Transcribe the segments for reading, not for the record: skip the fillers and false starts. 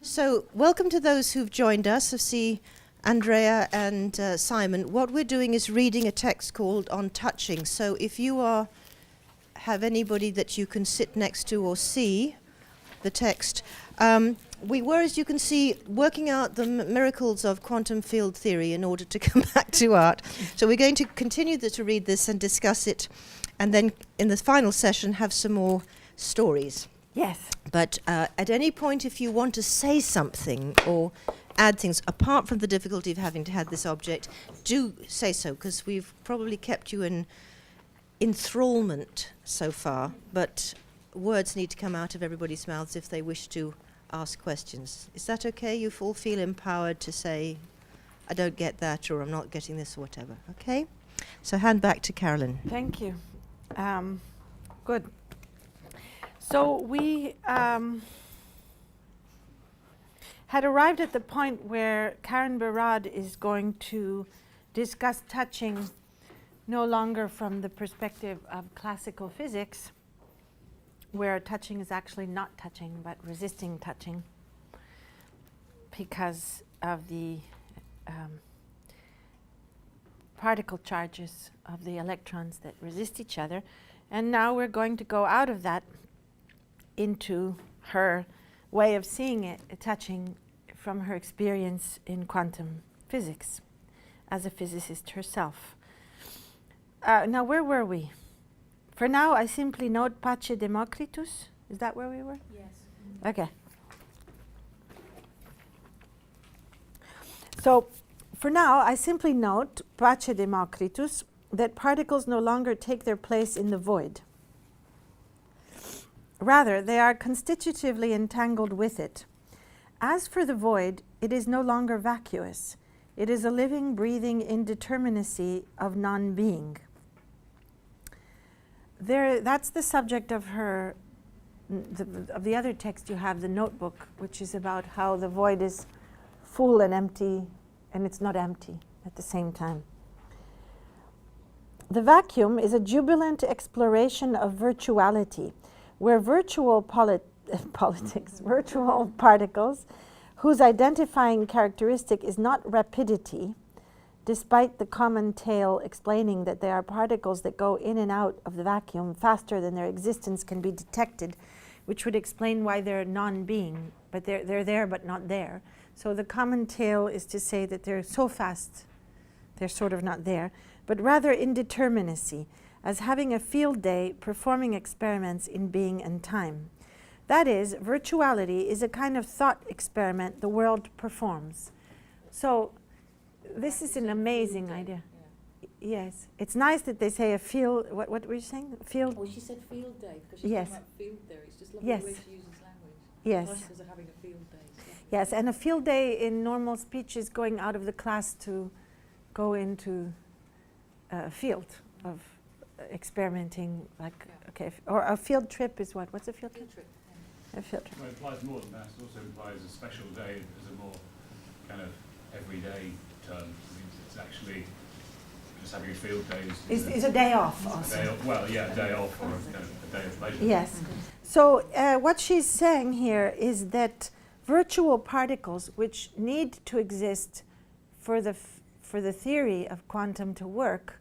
So, welcome to those who've joined us. I see Andrea and Simon. What we're doing is reading a text called On Touching. So, if you have anybody that you can sit next to or see the text, we were, as you can see, working out the miracles of quantum field theory in order to come back to art. So, we're going to continue to read this and discuss it, and then in the final session have some more stories. Yes. But at any point, if you want to say something or add things, apart from the difficulty of having to have this object, do say so, because we've probably kept you in enthrallment so far, but words need to come out of everybody's mouths if they wish to ask questions. Is that okay? You all feel empowered to say, I don't get that, or I'm not getting this, or whatever. Okay? So hand back to Carolyn. Thank you. Good. So we had arrived at the point where Karen Barad is going to discuss touching no longer from the perspective of classical physics, where touching is actually not touching but resisting touching because of the particle charges of the electrons that resist each other. And now we're going to go out of that into her way of seeing it, touching from her experience in quantum physics as a physicist herself. Now, where were we? For now, I simply note pace Democritus. Is that where we were? Yes. Okay. So, for now, I simply note pace Democritus, that particles no longer take their place in the void. Rather, they are constitutively entangled with it. As for the void, it is no longer vacuous. It is a living, breathing indeterminacy of non-being. That's the subject of her, of the other text you have, the notebook, which is about how the void is full and empty, and it's not empty at the same time. The vacuum is a jubilant exploration of virtuality, where virtual virtual particles, whose identifying characteristic is not rapidity, despite the common tale explaining that they are particles that go in and out of the vacuum faster than their existence can be detected, which would explain why they're non-being, but they're there but not there. So the common tale is to say that they're so fast, they're sort of not there, but rather indeterminacy, as having a field day performing experiments in being and time. That is, virtuality is a kind of thought experiment the world performs. So this is an amazing idea. Yeah. Yes. It's nice that they say a field, what were you saying? Field? Well, she said field day because she's Yes. talking about field there. It's just lovely Yes. the way she uses language. Yes. Particles are having a field day. Yes, and a field day in normal speech is going out of the class to go into a field of experimenting, like, Yeah. okay, or a field trip is what? What's a field trip? Field trip. A field trip. Well, it implies more than that. It also implies a special day as a more kind of everyday term. It means it's actually just having a field day Is a day off a also. day off, well, yeah, a day off or a, kind of a day of pleasure. Yes. So what she's saying here is that virtual particles, which need to exist for the theory of quantum to work,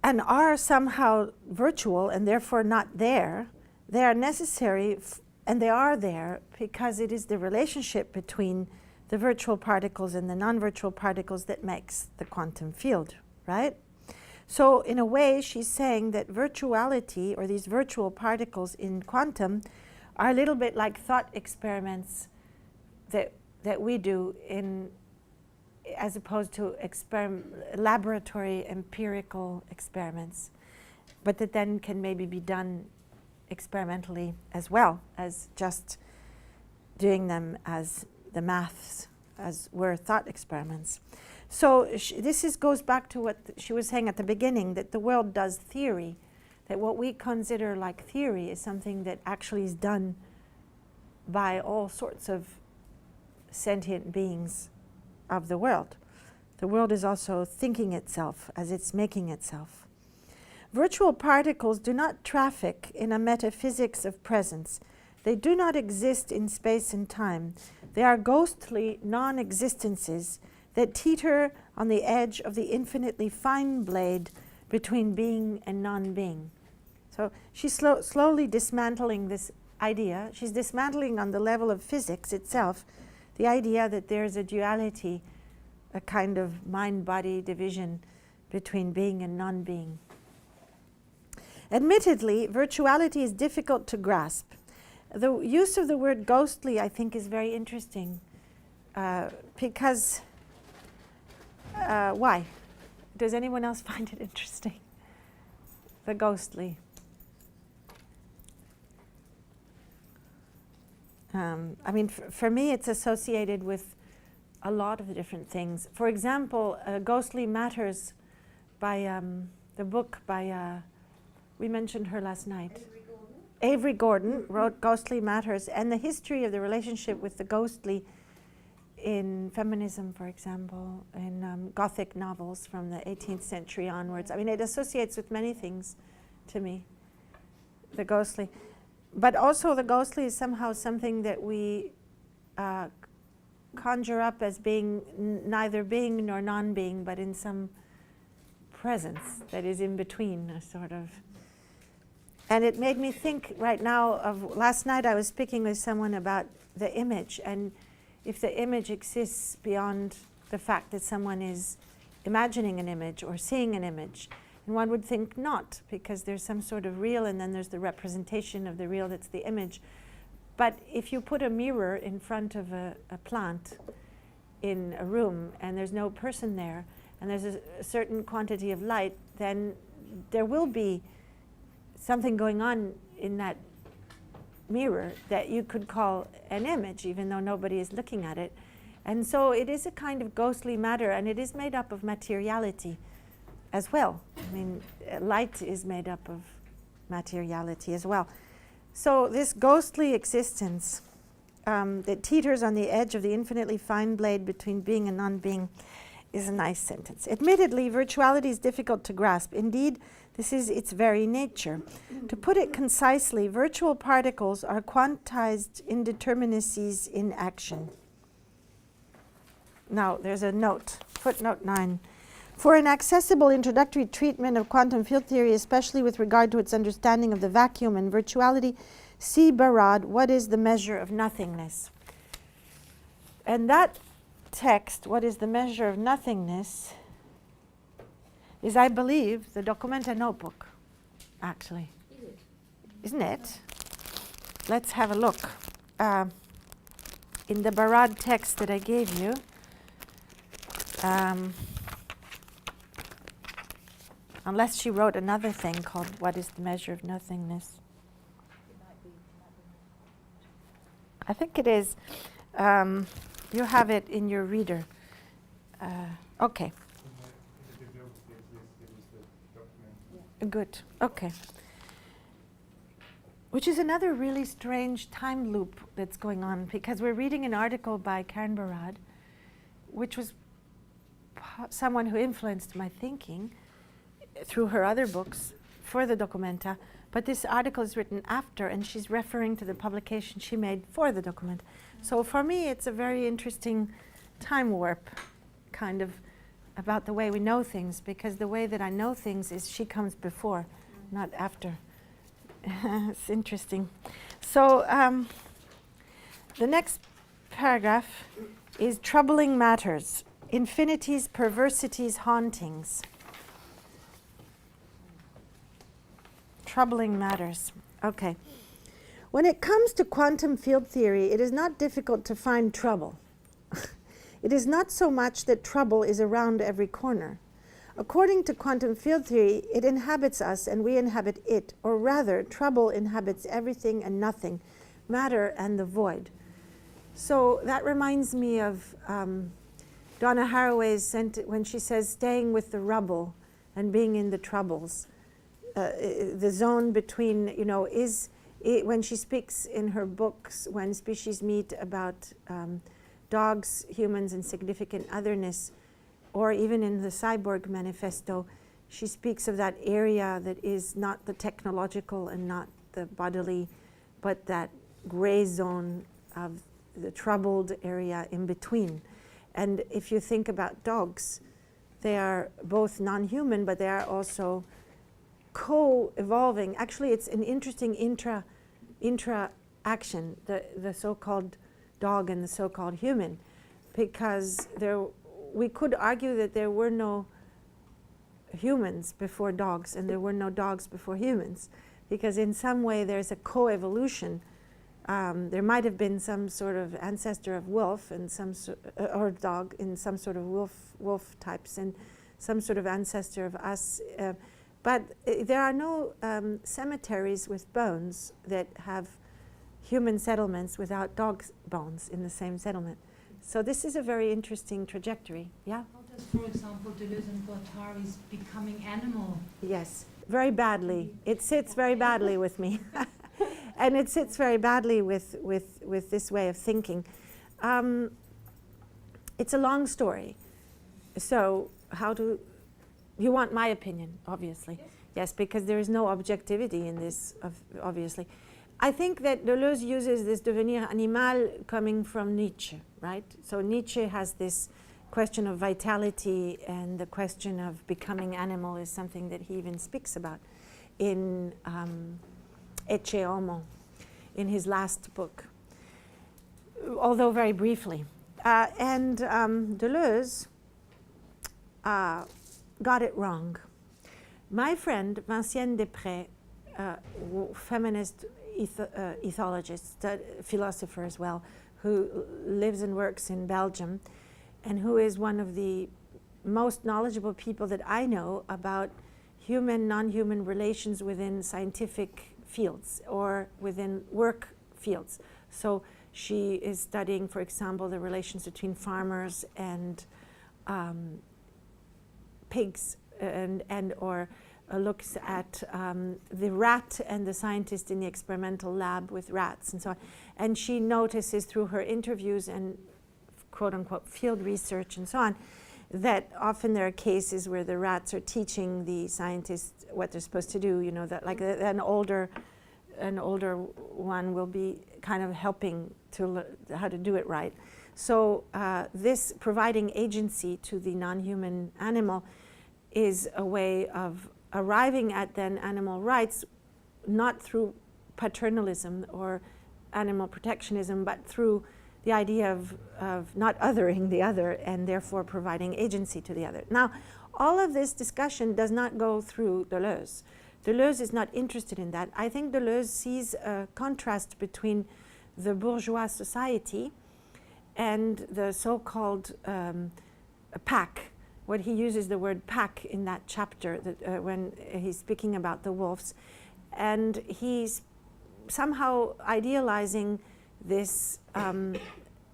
and are somehow virtual and therefore not there, they are necessary, and they are there because it is the relationship between the virtual particles and the non-virtual particles that makes the quantum field, right? So in a way, she's saying that virtuality, or these virtual particles in quantum, are a little bit like thought experiments that we do in, as opposed to laboratory empirical experiments, but that then can maybe be done experimentally as well as just doing them as the maths, as were thought experiments. So this goes back to what she was saying at the beginning, that the world does theory, that what we consider like theory is something that actually is done by all sorts of sentient beings of the world. The world is also thinking itself as it's making itself. Virtual particles do not traffic in a metaphysics of presence. They do not exist in space and time. They are ghostly non-existences that teeter on the edge of the infinitely fine blade between being and non-being. So she's slowly dismantling this idea. She's dismantling on the level of physics itself the idea that there's a duality, a kind of mind-body division between being and non-being. Admittedly, virtuality is difficult to grasp. The use of the word ghostly, I think, is very interesting because why? Does anyone else find it interesting? The ghostly. I mean, for me, it's associated with a lot of different things. For example, Ghostly Matters by the book by, we mentioned her last night. Avery Gordon wrote Ghostly Matters, and the history of the relationship with the ghostly in feminism, for example, in Gothic novels from the 18th century onwards. I mean, it associates with many things to me, the ghostly. But also the ghostly is somehow something that we conjure up as being neither being nor non-being, but in some presence that is in between, a sort of. And it made me think right now of last night I was speaking with someone about the image, and if the image exists beyond the fact that someone is imagining an image or seeing an image. And one would think not, because there's some sort of real and then there's the representation of the real that's the image. But if you put a mirror in front of a plant in a room and there's no person there and there's a certain quantity of light, then there will be something going on in that mirror that you could call an image, even though nobody is looking at it. And so it is a kind of ghostly matter, and it is made up of materiality as well. I mean, light is made up of materiality as well. So this ghostly existence that teeters on the edge of the infinitely fine blade between being and non-being is a nice sentence. Admittedly, virtuality is difficult to grasp. Indeed, this is its very nature. To put it concisely, virtual particles are quantized indeterminacies in action. Now, there's a note, footnote 9. For an accessible introductory treatment of quantum field theory, especially with regard to its understanding of the vacuum and virtuality, see Barad, What is the Measure of Nothingness? And that text, What is the Measure of Nothingness, is, I believe, the dOCUMENTA notebook, actually. Is it? Isn't it? Let's have a look. In the Barad text that I gave you, unless she wrote another thing called What is the Measure of Nothingness? It might be. I think it is. You have it in your reader. Okay. Good. Okay. Which is another really strange time loop that's going on, because we're reading an article by Karen Barad, which was someone who influenced my thinking through her other books for the dOCUMENTA, but this article is written after, and she's referring to the publication she made for the dOCUMENTA. So for me, it's a very interesting time warp, kind of, about the way we know things, because the way that I know things is she comes before, not after. It's interesting. So the next paragraph is Troubling Matters, Infinities, Perversities, Hauntings. Troubling matters. Okay. When it comes to quantum field theory, it is not difficult to find trouble. It is not so much that trouble is around every corner. According to quantum field theory, it inhabits us and we inhabit it, or rather, trouble inhabits everything and nothing, matter and the void. So that reminds me of Donna Haraway's sentence when she says, staying with the rubble and being in the troubles. The zone between, is it, when she speaks in her books, When Species Meet, about dogs, humans, and significant otherness, or even in the Cyborg Manifesto, she speaks of that area that is not the technological and not the bodily, but that gray zone of the troubled area in between. And if you think about dogs, they are both non-human, but they are also co-evolving. Actually, it's an interesting intra-action, the so-called dog and the so-called human, because we could argue that there were no humans before dogs and there were no dogs before humans, because in some way there's a co-evolution. There might have been some sort of ancestor of wolf and or dog in some sort of wolf types, and some sort of ancestor of us. But there are no cemeteries with bones that have human settlements without dog bones in the same settlement. So this is a very interesting trajectory. Yeah? How does, for example, Deleuze and Guattari's becoming animal? Yes, very badly. It sits very badly with me. And it sits very badly with this way of thinking. It's a long story. So you want my opinion, obviously. Yes, because there is no objectivity in this, obviously. I think that Deleuze uses this devenir animal coming from Nietzsche, right? So Nietzsche has this question of vitality, and the question of becoming animal is something that he even speaks about in Ecce Homo, in his last book, although very briefly. And Deleuze got it wrong. My friend Vinciane Després, feminist ethologist, philosopher as well, who lives and works in Belgium, and who is one of the most knowledgeable people that I know about human, non-human relations within scientific fields or within work fields. So she is studying, for example, the relations between farmers and pigs, or looks at the rat and the scientist in the experimental lab with rats and so on. And she notices through her interviews and quote-unquote field research and so on, that often there are cases where the rats are teaching the scientists what they're supposed to do, you know, that like an older one will be kind of helping to how to do it right. So this providing agency to the non-human animal is a way of arriving at then animal rights, not through paternalism or animal protectionism, but through the idea of not othering the other and therefore providing agency to the other. Now, all of this discussion does not go through Deleuze. Deleuze is not interested in that. I think Deleuze sees a contrast between the bourgeois society and the so-called pack. What he uses the word pack in that chapter that, when he's speaking about the wolves. And he's somehow idealizing this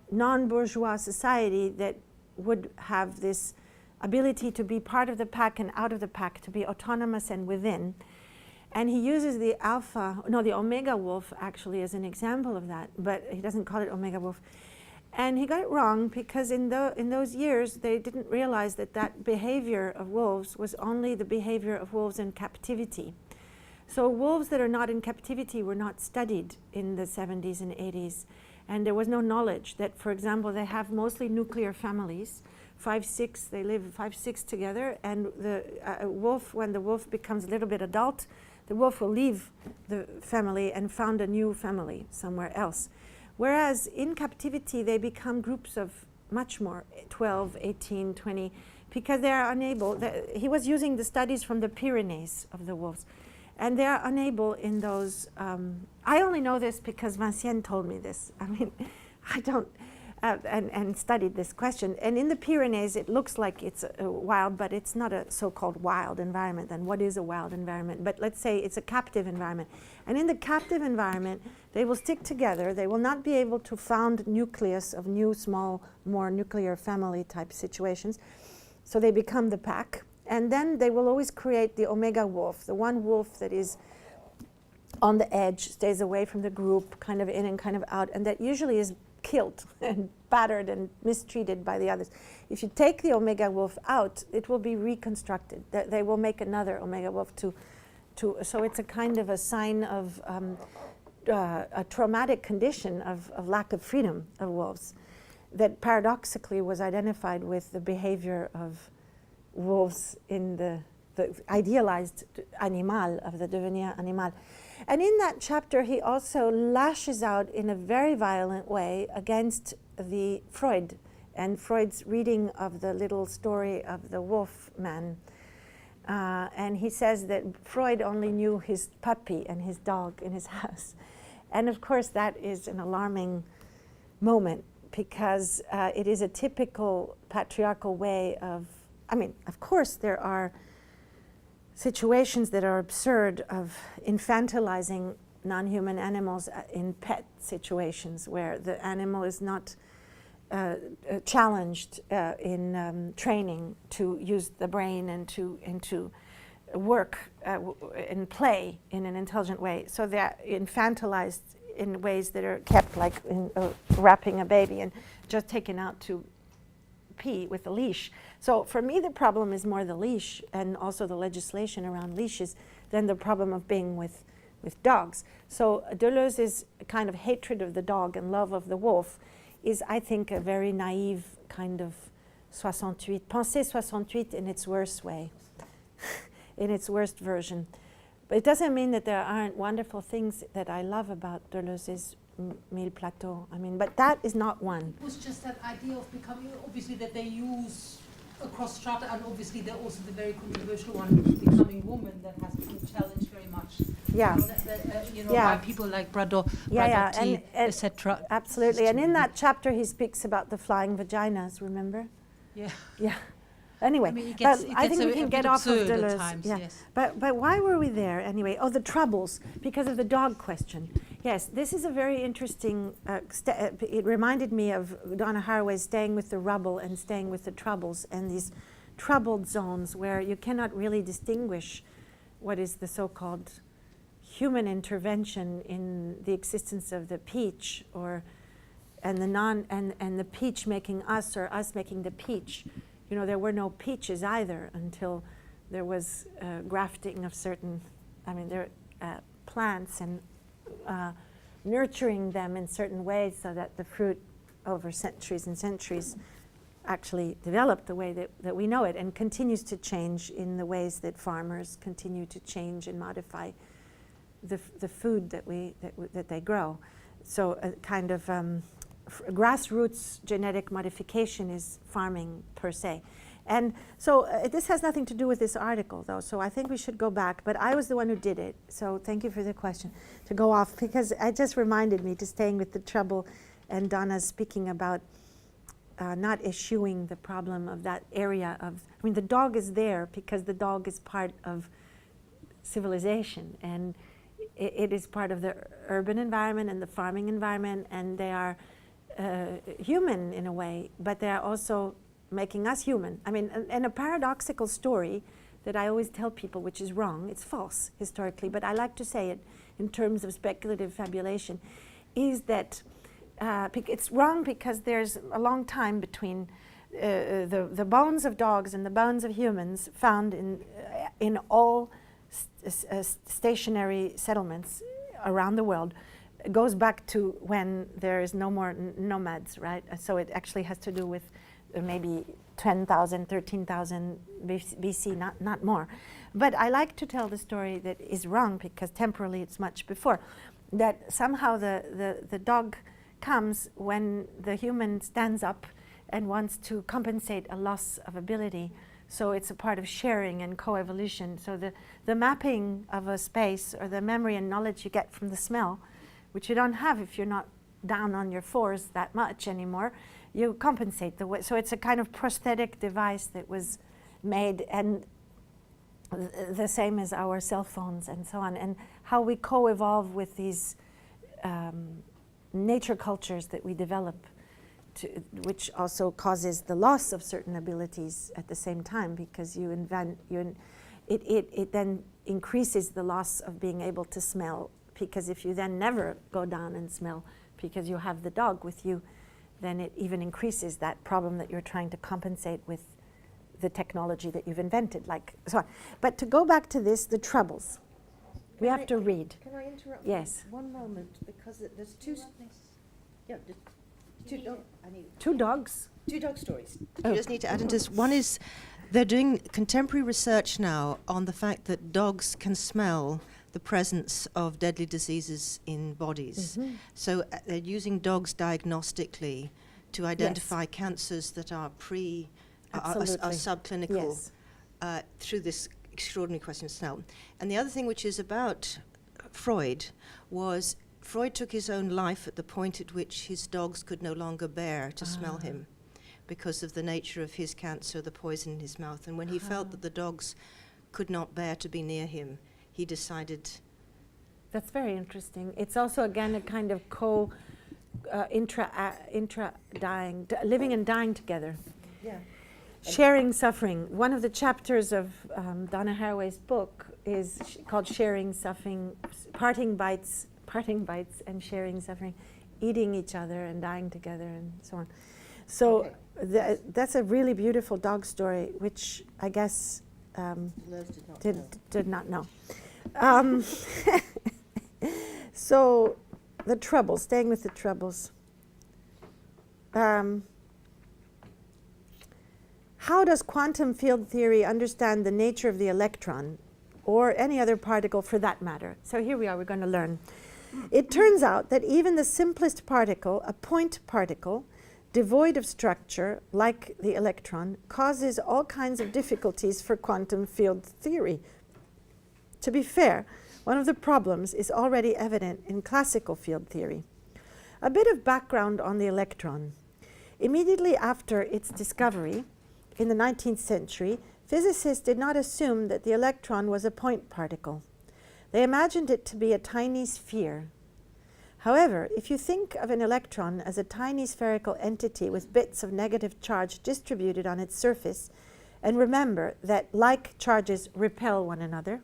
non-bourgeois society that would have this ability to be part of the pack and out of the pack, to be autonomous and within. And he uses the the omega wolf actually as an example of that, but he doesn't call it omega wolf. And he got it wrong because in those years they didn't realize that that behavior of wolves was only the behavior of wolves in captivity. So wolves that are not in captivity were not studied in the 70s and 80s. And there was no knowledge that, for example, they have mostly nuclear families, 5-6, they live 5-6 together, and the wolf, when the wolf becomes a little bit adult, the wolf will leave the family and found a new family somewhere else. Whereas in captivity, they become groups of much more, 12, 18, 20, because they are unable, he was using the studies from the Pyrenees of the wolves, and they are unable in those, I only know this because Vinciane told me this. I mean, I don't, and studied this question. And in the Pyrenees, it looks like it's wild, but it's not a so-called wild environment. And what is a wild environment? But let's say it's a captive environment. And in the captive environment, they will stick together. They will not be able to found nucleus of new, small, more nuclear family type situations. So they become the pack. And then they will always create the omega wolf, the one wolf that is on the edge, stays away from the group, kind of in and kind of out, and that usually is killed and battered and mistreated by the others. If you take the omega wolf out, it will be reconstructed. They will make another omega wolf so it's a kind of a sign of a traumatic condition of lack of freedom of wolves that paradoxically was identified with the behavior of wolves in the idealized animal, of the devenir animal. And in that chapter, he also lashes out in a very violent way against the Freud and Freud's reading of the little story of the wolf man. And he says that Freud only knew his puppy and his dog in his house. And of course, that is an alarming moment, because it is a typical patriarchal way of, I mean, of course, there are situations that are absurd of infantilizing non-human animals in pet situations where the animal is not challenged in training to use the brain and to work and play in an intelligent way. So they're infantilized in ways that are kept, like in, wrapping a baby and just taken out to pee with a leash. So for me, the problem is more the leash and also the legislation around leashes than the problem of being with dogs. So Deleuze's kind of hatred of the dog and love of the wolf is, I think, a very naive kind of 68, pensée 68 in its worst way, in its worst version. But it doesn't mean that there aren't wonderful things that I love about Deleuze's Mille Plateaux. I mean, but that is not one. It was just that idea of becoming, obviously, that they use across strata, and obviously they're also the very controversial one, becoming woman, that has been challenged very much. Yeah. By people like Barad, and etc. Absolutely. And in that chapter, he speaks about the flying vaginas, remember? Yeah. Yeah. Anyway, I mean, I think we can get off of Deleuze. Times, yeah. yes. But why were we there anyway? Oh, the troubles, because of the dog question. Yes, this is a very interesting, it reminded me of Donna Haraway's Staying with the Rubble and Staying with the Troubles, and these troubled zones where you cannot really distinguish what is the so-called human intervention in the existence of the peach, and the peach making us, or us making the peach. You know, there were no peaches either until there was grafting of certain, plants and nurturing them in certain ways so that the fruit over centuries and centuries actually developed the way that we know it, and continues to change in the ways that farmers continue to change and modify the food that they grow. So a kind of grassroots genetic modification is farming per se. And so this has nothing to do with this article, though, so I think we should go back. But I was the one who did it, so thank you for the question, to go off, because it just reminded me to Staying with the Trouble, and Donna's speaking about not eschewing the problem of that area of, I mean, the dog is there because the dog is part of civilization, and it is part of the urban environment and the farming environment, and they are human in a way, but they are also making us human. I mean, and a paradoxical story that I always tell people, which is wrong, it's false historically, but I like to say it in terms of speculative fabulation, is that it's wrong because there's a long time between the bones of dogs and the bones of humans found in all stationary settlements around the world. It goes back to when there is no more nomads, right? So it actually has to do with maybe 10,000, 13,000 BC, not more. But I like to tell the story that is wrong because temporally it's much before. That somehow the dog comes when the human stands up and wants to compensate a loss of ability. So it's a part of sharing and coevolution. So the mapping of a space, or the memory and knowledge you get from the smell, which you don't have if you're not down on your fours that much anymore, you compensate the way. So it's a kind of prosthetic device that was made, and the same as our cell phones and so on, and how we co-evolve with these nature cultures that we develop, which also causes the loss of certain abilities at the same time, because it then increases the loss of being able to smell, because if you then never go down and smell because you have the dog with you, then it even increases that problem that you're trying to compensate with the technology that you've invented, like so on. But to go back to this, the troubles. We have to read. Can I interrupt? Yes. One moment, because there's two. Yeah, I need Two dogs. two dog stories. Oh. You just need to add into this. One is they're doing contemporary research now on the fact that dogs can smell the presence of deadly diseases in bodies. Mhm. So they're using dogs diagnostically to identify cancers that are Absolutely. subclinical Yes. through this extraordinary question of smell. And the other thing, which is about Freud, was Freud took his own life at the point at which his dogs could no longer bear to smell him because of the nature of his cancer, the poison in his mouth. And when he felt that the dogs could not bear to be near him, he decided. That's very interesting. It's also, again, a kind of intra-dying, living and dying together. Yeah. Sharing suffering. One of the chapters of Donna Haraway's book is called Sharing Suffering, parting bites and sharing suffering, eating each other and dying together and so on. So that's a really beautiful dog story, which I guess did not know. So the troubles, staying with the troubles. How does quantum field theory understand the nature of the electron, or any other particle for that matter? So here we are, we're going to learn. It turns out that even the simplest particle, a point particle, devoid of structure, like the electron, causes all kinds of difficulties for quantum field theory. To be fair, one of the problems is already evident in classical field theory. A bit of background on the electron. Immediately after its discovery, in the 19th century, physicists did not assume that the electron was a point particle. They imagined it to be a tiny sphere. However, if you think of an electron as a tiny spherical entity with bits of negative charge distributed on its surface, and remember that like charges repel one another,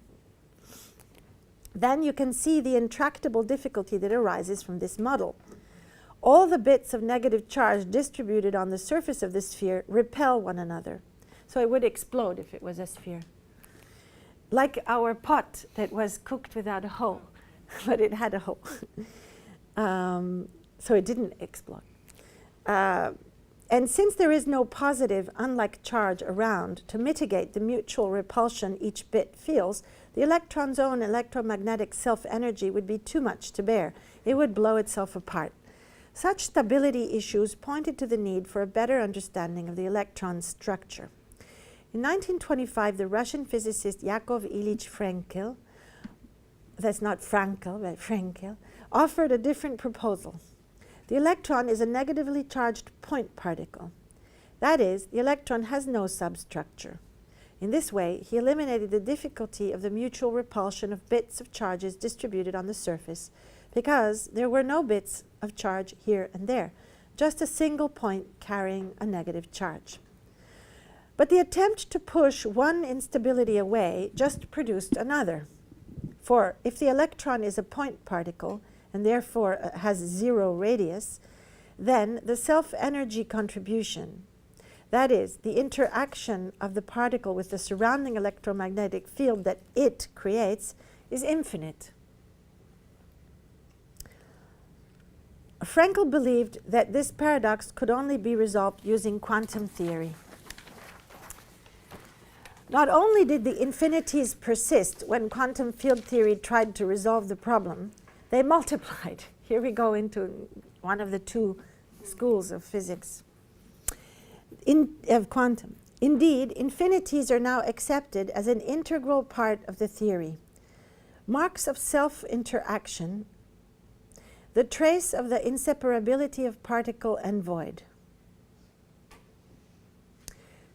then you can see the intractable difficulty that arises from this model. All the bits of negative charge distributed on the surface of the sphere repel one another. So it would explode if it was a sphere. Like our pot that was cooked without a hole, but it had a hole. So it didn't explode. And since there is no positive unlike charge around to mitigate the mutual repulsion each bit feels, the electron's own electromagnetic self-energy would be too much to bear. It would blow itself apart. Such stability issues pointed to the need for a better understanding of the electron's structure. In 1925, the Russian physicist Yakov Ilyich Frenkel, that's not Frankel, but Frenkel, offered a different proposal. The electron is a negatively charged point particle. That is, the electron has no substructure. In this way, he eliminated the difficulty of the mutual repulsion of bits of charges distributed on the surface, because there were no bits of charge here and there, just a single point carrying a negative charge. But the attempt to push one instability away just produced another. For if the electron is a point particle, and therefore has zero radius, then the self-energy contribution, that is, the interaction of the particle with the surrounding electromagnetic field that it creates, is infinite. Frenkel believed that this paradox could only be resolved using quantum theory. Not only did the infinities persist when quantum field theory tried to resolve the problem, they multiplied. Here we go into one of the two schools of physics, of quantum. Indeed, infinities are now accepted as an integral part of the theory. Marks of self-interaction, the trace of the inseparability of particle and void.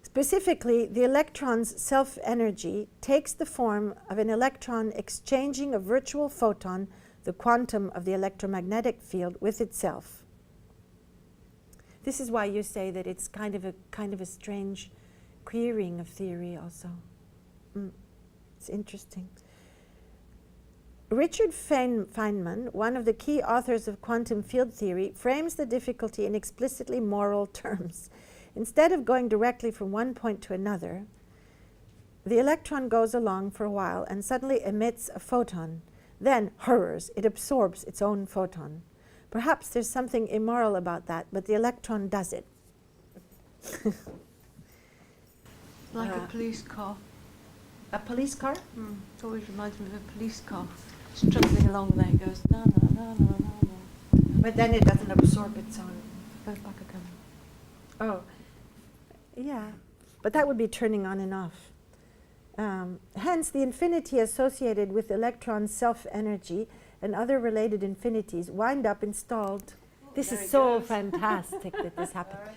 Specifically, the electron's self-energy takes the form of an electron exchanging a virtual photon, the quantum of the electromagnetic field, with itself. This is why you say that it's kind of a strange querying of theory also. It's interesting. Richard Feynman, one of the key authors of quantum field theory, frames the difficulty in explicitly moral terms. Instead of going directly from one point to another, the electron goes along for a while and suddenly emits a photon. Then, horrors, it absorbs its own photon. Perhaps there's something immoral about that, but the electron does it. Like a police car. A police car? It always reminds me of a police car. Struggling along there, it goes, no, no, no, no, no, no. But then it doesn't absorb its own. Goes back again. Oh, yeah. But that would be turning on and off. Hence, the infinity associated with electron self-energy and other related infinities wind up installed. This is so fantastic that this happened.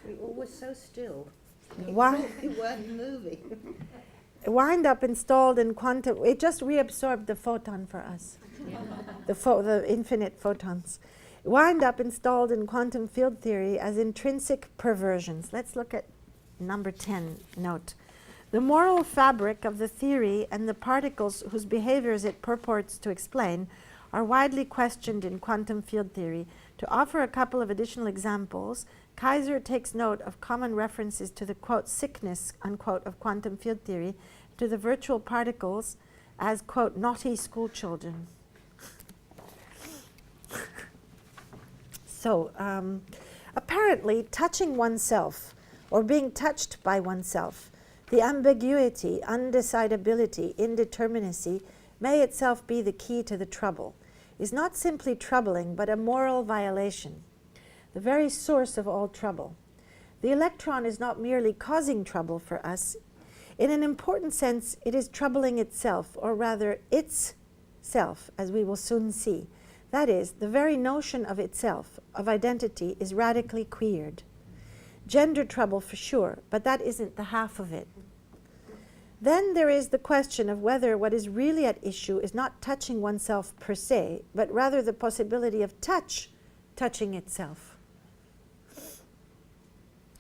We all were so still. Why? We weren't moving. Wind up installed in quantum. It just reabsorbed the photon for us. The infinite photons. Wind up installed in quantum field theory as intrinsic perversions. Let's look at number 10 note. The moral fabric of the theory and the particles whose behaviors it purports to explain are widely questioned in quantum field theory. To offer a couple of additional examples, Kaiser takes note of common references to the, quote, sickness, unquote, of quantum field theory, to the virtual particles as, quote, naughty school children. So, apparently, touching oneself or being touched by oneself, the ambiguity, undecidability, indeterminacy may itself be the key to the trouble, is not simply troubling, but a moral violation, the very source of all trouble. The electron is not merely causing trouble for us. In an important sense, it is troubling itself, or rather its self, as we will soon see. That is, the very notion of itself, of identity, is radically queered. Gender trouble for sure, but that isn't the half of it. Then there is the question of whether what is really at issue is not touching oneself per se, but rather the possibility of touching itself.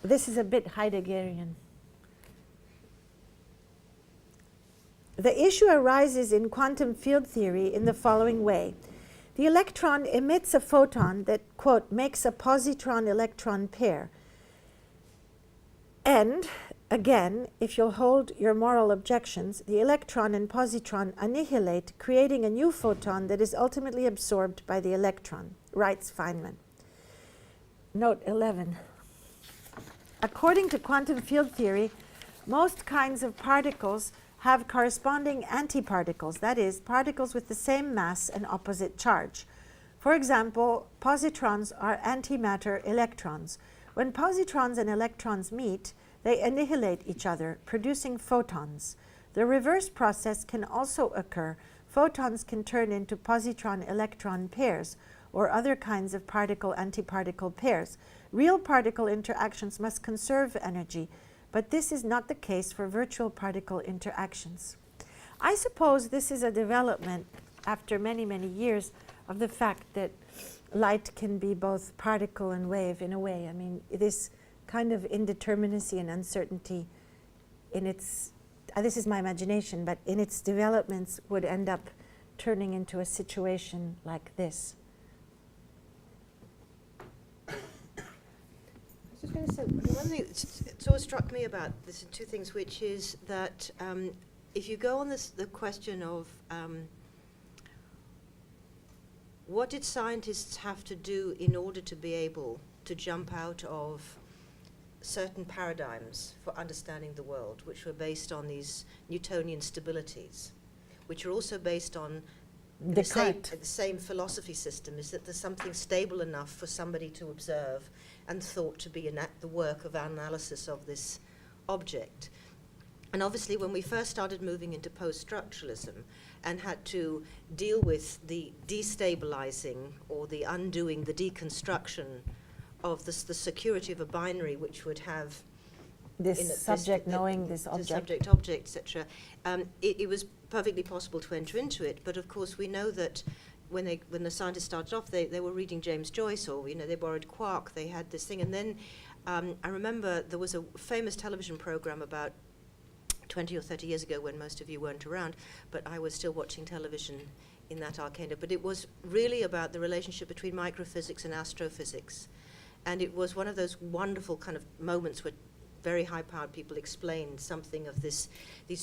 This is a bit Heideggerian. The issue arises in quantum field theory in the following way. The electron emits a photon that, quote, makes a positron-electron pair. And, again, if you'll hold your moral objections, the electron and positron annihilate, creating a new photon that is ultimately absorbed by the electron, writes Feynman. Note 11. According to quantum field theory, most kinds of particles have corresponding antiparticles, that is, particles with the same mass and opposite charge. For example, positrons are antimatter electrons. When positrons and electrons meet, they annihilate each other, producing photons. The reverse process can also occur. Photons can turn into positron-electron pairs or other kinds of particle-antiparticle pairs. Real particle interactions must conserve energy, but this is not the case for virtual particle interactions. I suppose this is a development after many, many years of the fact that light can be both particle and wave in a way. I mean, this kind of indeterminacy and uncertainty in its, this is my imagination, but in its developments would end up turning into a situation like this. I was just going to say, one thing that's always struck me about this are two things, which is that if you go on the question of what did scientists have to do in order to be able to jump out of certain paradigms for understanding the world, which were based on these Newtonian stabilities, which are also based on the same philosophy system, is that there's something stable enough for somebody to observe and thought to be the work of analysis of this object. And obviously when we first started moving into post-structuralism and had to deal with the destabilizing or the undoing, the deconstruction of the security of a binary which would have this subject knowing this object. The subject, object, etc. It was perfectly possible to enter into it, but of course we know that when the scientists started off, they were reading James Joyce, or they borrowed Quark. They had this thing, and then I remember there was a famous television program about 20 or 30 years ago when most of you weren't around, but I was still watching television in that arcade. But it was really about the relationship between microphysics and astrophysics, and it was one of those wonderful kind of moments where very high-powered people explained something of these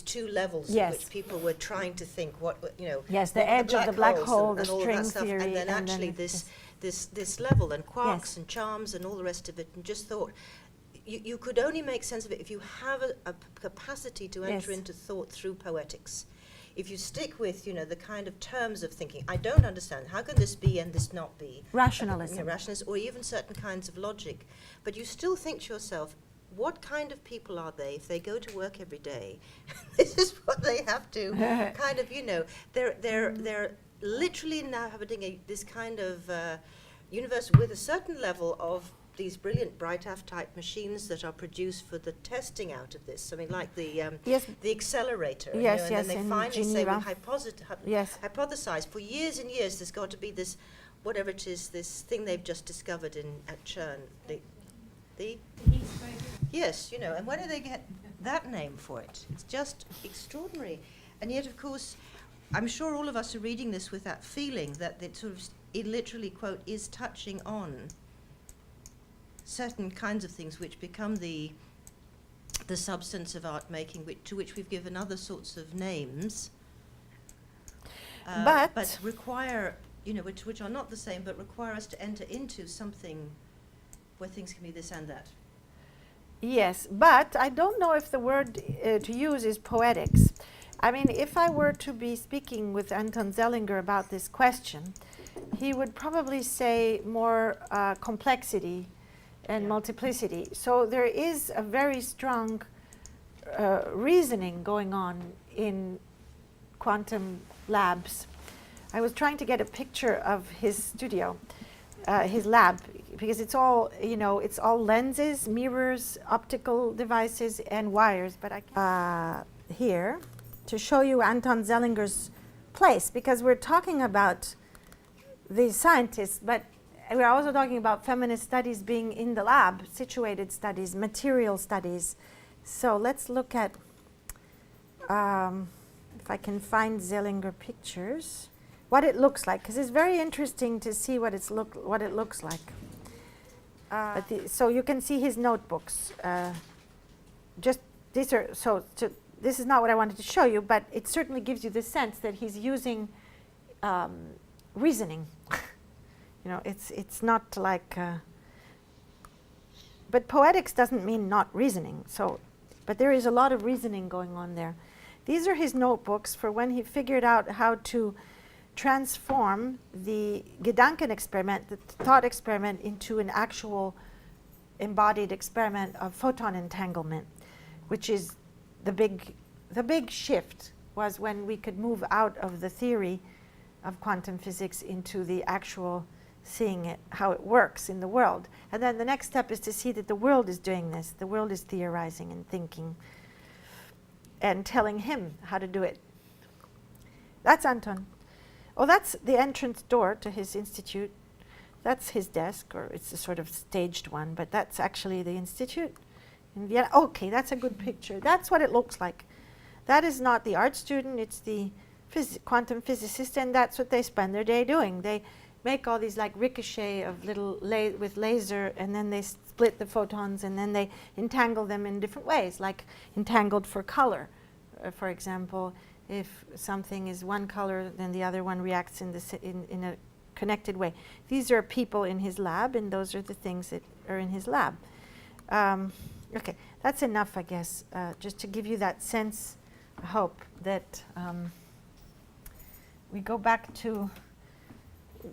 two levels Yes. in which people were trying to think what, Yes, the what were edge of the black holes hole, and the all of that string stuff, theory, and then and then actually yes. this level and quarks Yes. and charms and all the rest of it, and just thought you could only make sense of it if you have a capacity to enter Yes. into thought through poetics. If you stick with, the kind of terms of thinking, I don't understand, how can this be and this not be? Rationalism. Rationalism, or even certain kinds of logic. But you still think to yourself, what kind of people are they if they go to work every day? This is what they have to kind of, they're literally inhabiting this kind of universe with a certain level of these brilliant Bright-Af type machines that are produced for the testing out of this. I mean, like the Yes. the accelerator. Yes, and yes, then they in finally Geneva. say, we Yes. hypothesized for years and years there's got to be this, whatever it is, this thing they've just discovered at CERN. Yes, and where do they get that name for it? It's just extraordinary. And yet, of course, I'm sure all of us are reading this with that feeling that it literally, quote, is touching on certain kinds of things which become the substance of art making, to which we've given other sorts of names, but require, which are not the same, but require us to enter into something where things can be this and that. Yes, but I don't know if the word to use is poetics. I mean, if I were to be speaking with Anton Zellinger about this question, he would probably say more complexity and multiplicity. So there is a very strong reasoning going on in quantum labs. I was trying to get a picture of his studio, his lab, because it's all, it's all lenses, mirrors, optical devices, and wires. But here, to show you Anton Zellinger's place, because we're talking about these scientists, but we're also talking about feminist studies being in the lab, situated studies, material studies. So let's look at, if I can find Zellinger pictures, what it looks like, because it's very interesting to see what it looks like. So you can see his notebooks. Just these are this is not what I wanted to show you, but it certainly gives you the sense that he's using reasoning. It's not like. But poetics doesn't mean not reasoning. But there is a lot of reasoning going on there. These are his notebooks for when he figured out how to transform the Gedanken experiment, the thought experiment, into an actual embodied experiment of photon entanglement, which is the big shift was when we could move out of the theory of quantum physics into the actual seeing it, how it works in the world. And then the next step is to see that the world is doing this. The world is theorizing and thinking and telling him how to do it. That's Anton. Oh, that's the entrance door to his institute. That's his desk, or it's a sort of staged one, but that's actually the institute in Vienna. Okay, that's a good picture. That's what it looks like. That is not the art student, it's the quantum physicist, and that's what they spend their day doing. They make all these like ricochet of little with laser, and then they split the photons, and then they entangle them in different ways, like entangled for color. For example, if something is one color, then the other one reacts in a connected way. These are people in his lab, and those are the things that are in his lab. Okay, that's enough, I guess, just to give you that sense, I hope, that we go back to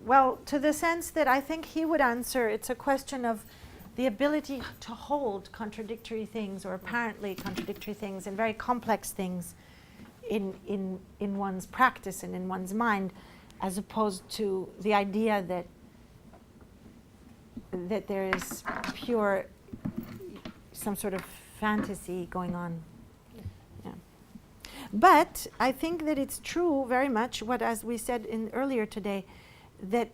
the sense that I think he would answer. It's a question of the ability to hold contradictory things, or apparently contradictory things, and very complex things in one's practice and in one's mind, as opposed to the idea that there is pure some sort of fantasy going on. Yeah. But I think that it's true very much what, as we said earlier today, that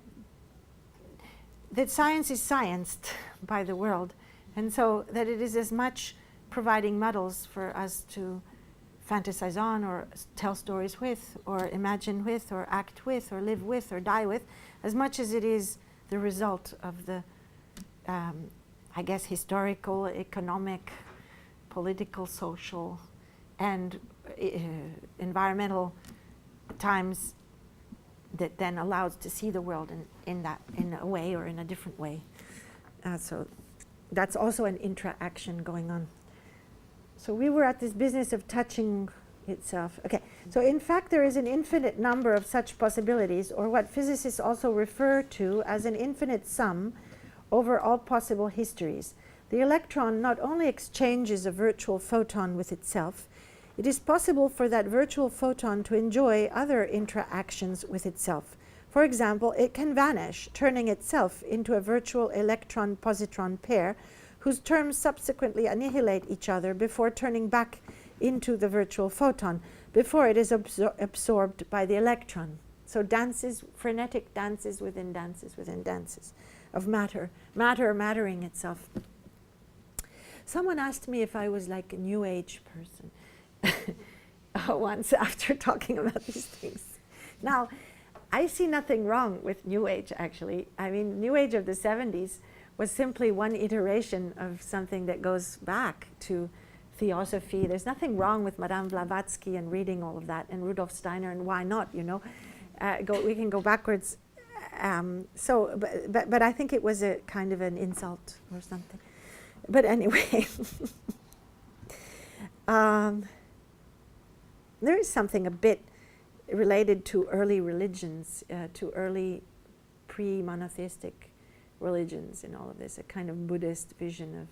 science is scienced by the world, and so that it is as much providing models for us to fantasize on, or tell stories with, or imagine with, or act with, or live with, or die with, as much as it is the result of the I guess historical, economic, political, social, and environmental times that then allows to see the world in a way or in a different way. So that's also an interaction going on. So we were at this business of touching itself. Okay, so in fact there is an infinite number of such possibilities, or what physicists also refer to as an infinite sum over all possible histories. The electron not only exchanges a virtual photon with itself, it is possible for that virtual photon to enjoy other interactions with itself. For example, it can vanish, turning itself into a virtual electron-positron pair whose terms subsequently annihilate each other before turning back into the virtual photon, before it is absorbed by the electron. So dances, frenetic dances within dances of matter, mattering itself. Someone asked me if I was like a New Age person once after talking about these things. Now, I see nothing wrong with New Age, actually. I mean, New Age of the 70s was simply one iteration of something that goes back to theosophy. There's nothing wrong with Madame Blavatsky and reading all of that, and Rudolf Steiner, and why not, you know? We can go backwards. But I think it was a kind of an insult or something. But anyway, there is something a bit related to early religions, to early pre-monotheistic religions in all of this, a kind of Buddhist vision of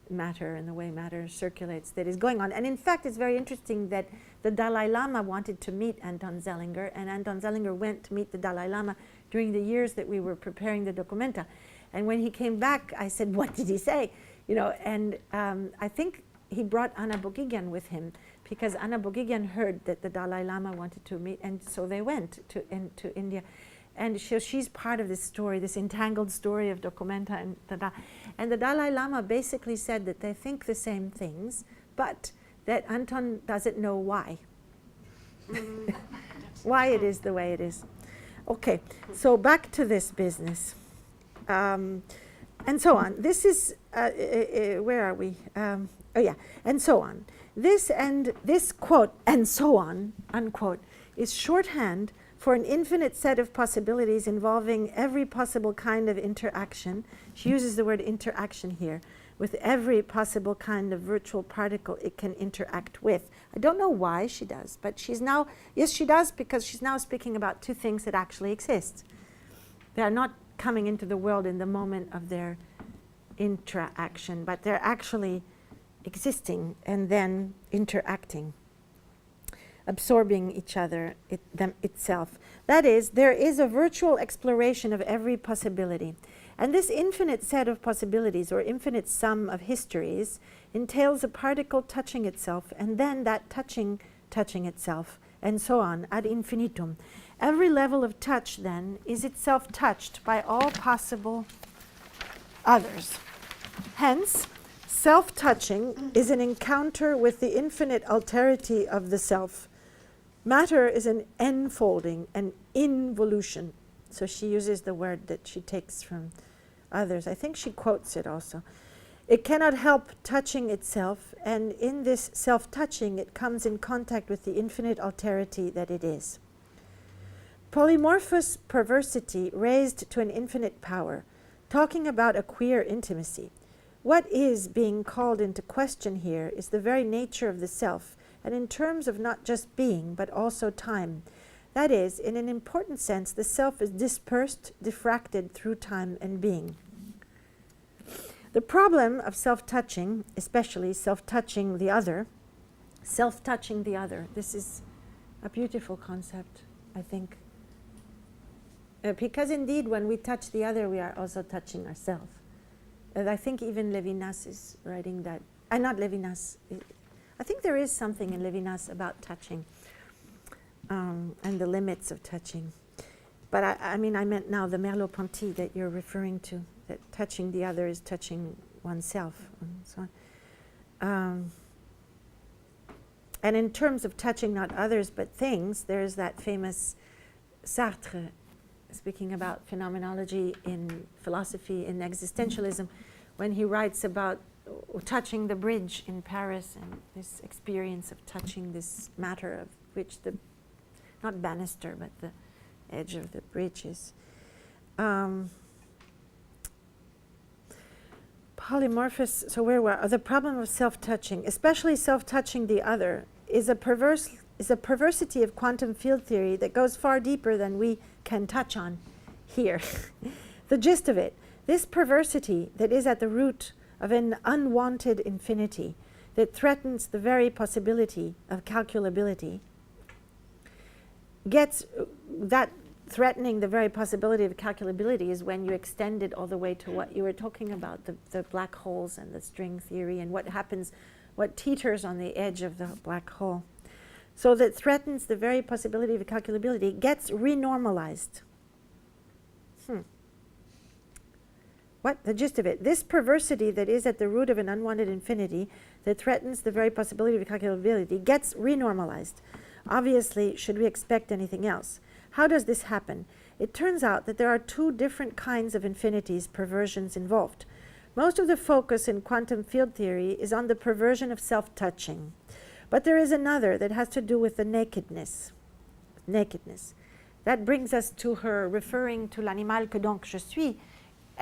matter and the way matter circulates that is going on. And in fact, it's very interesting that the Dalai Lama wanted to meet Anton Zellinger, and Anton Zellinger went to meet the Dalai Lama during the years that we were preparing the Documenta. And when he came back, I said, what did he say? You know, and I think he brought Anna Bogigian with him, because Anna Bogigian heard that the Dalai Lama wanted to meet, and so they went to India. And she's part of this story, this entangled story of Documenta and Dada. And the Dalai Lama basically said that they think the same things, but that Anton doesn't know why. Why it is the way it is. Okay, so back to this business. And so on. This is, where are we? Oh yeah, and so on. This quote, and so on, unquote, is shorthand for an infinite set of possibilities involving every possible kind of interaction. She uses the word interaction here, with every possible kind of virtual particle it can interact with. I don't know why she does, but she's now, yes, she does, because she's now speaking about two things that actually exist. They are not coming into the world in the moment of their interaction, but they're actually existing and then interacting, absorbing each other, itself. That is, there is a virtual exploration of every possibility. And this infinite set of possibilities, or infinite sum of histories, entails a particle touching itself, and then that touching itself, and so on, ad infinitum. Every level of touch, then, is itself touched by all possible others. Hence, self-touching is an encounter with the infinite alterity of the self. Matter is an enfolding, an involution. So she uses the word that she takes from others. I think she quotes it also. It cannot help touching itself, and in this self-touching it comes in contact with the infinite alterity that it is. Polymorphous perversity raised to an infinite power, talking about a queer intimacy. What is being called into question here is the very nature of the self, and in terms of not just being, but also time. That is, in an important sense, the self is dispersed, diffracted through time and being. The problem of self-touching, especially self-touching the other, this is a beautiful concept, I think. Because indeed, when we touch the other, we are also touching ourselves. And I think even Levinas is writing that. Not Levinas. I think there is something in Levinas about touching and the limits of touching. But I mean, I meant now the Merleau-Ponty that you're referring to, that touching the other is touching oneself and so on. And in terms of touching not others but things, there's that famous Sartre speaking about phenomenology in philosophy, in existentialism, when he writes about touching the bridge in Paris and this experience of touching this matter of which the, not banister, but the edge of the bridge is. Polymorphous, so where were the problem of self-touching, especially self-touching the other, is a perversity of quantum field theory that goes far deeper than we can touch on here. The gist of it, this perversity that is at the root of an unwanted infinity that threatens the very possibility of calculability, gets that threatening the very possibility of calculability is when you extend it all the way to what you were talking about, the black holes and the string theory and what happens, what teeters on the edge of the black hole. So that threatens the very possibility of calculability gets renormalized. What? The gist of it. This perversity that is at the root of an unwanted infinity that threatens the very possibility of calculability gets renormalized. Obviously, should we expect anything else? How does this happen? It turns out that there are two different kinds of infinities, perversions involved. Most of the focus in quantum field theory is on the perversion of self-touching. But there is another that has to do with the nakedness. Nakedness. That brings us to her referring to l'animal que donc je suis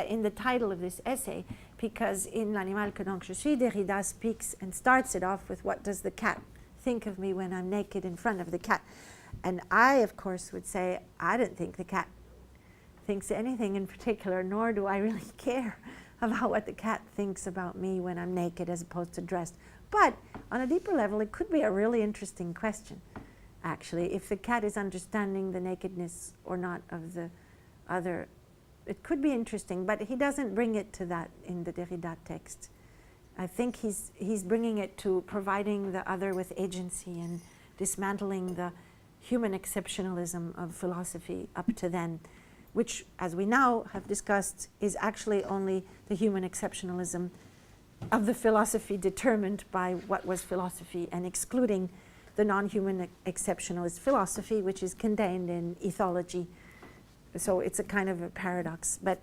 in the title of this essay, because in l'animal que donc je suis, Derrida speaks and starts it off with, what does the cat think of me when I'm naked in front of the cat? And I, of course, would say, I don't think the cat thinks anything in particular, nor do I really care about what the cat thinks about me when I'm naked as opposed to dressed. But on a deeper level, it could be a really interesting question, actually, if the cat is understanding the nakedness or not of the other. It could be interesting, but he doesn't bring it to that in the Derrida text. I think he's bringing it to providing the other with agency and dismantling the human exceptionalism of philosophy up to then, which, as we now have discussed, is actually only the human exceptionalism of the philosophy determined by what was philosophy and excluding the non-human exceptionalist philosophy, which is contained in ethology. So it's a kind of a paradox. But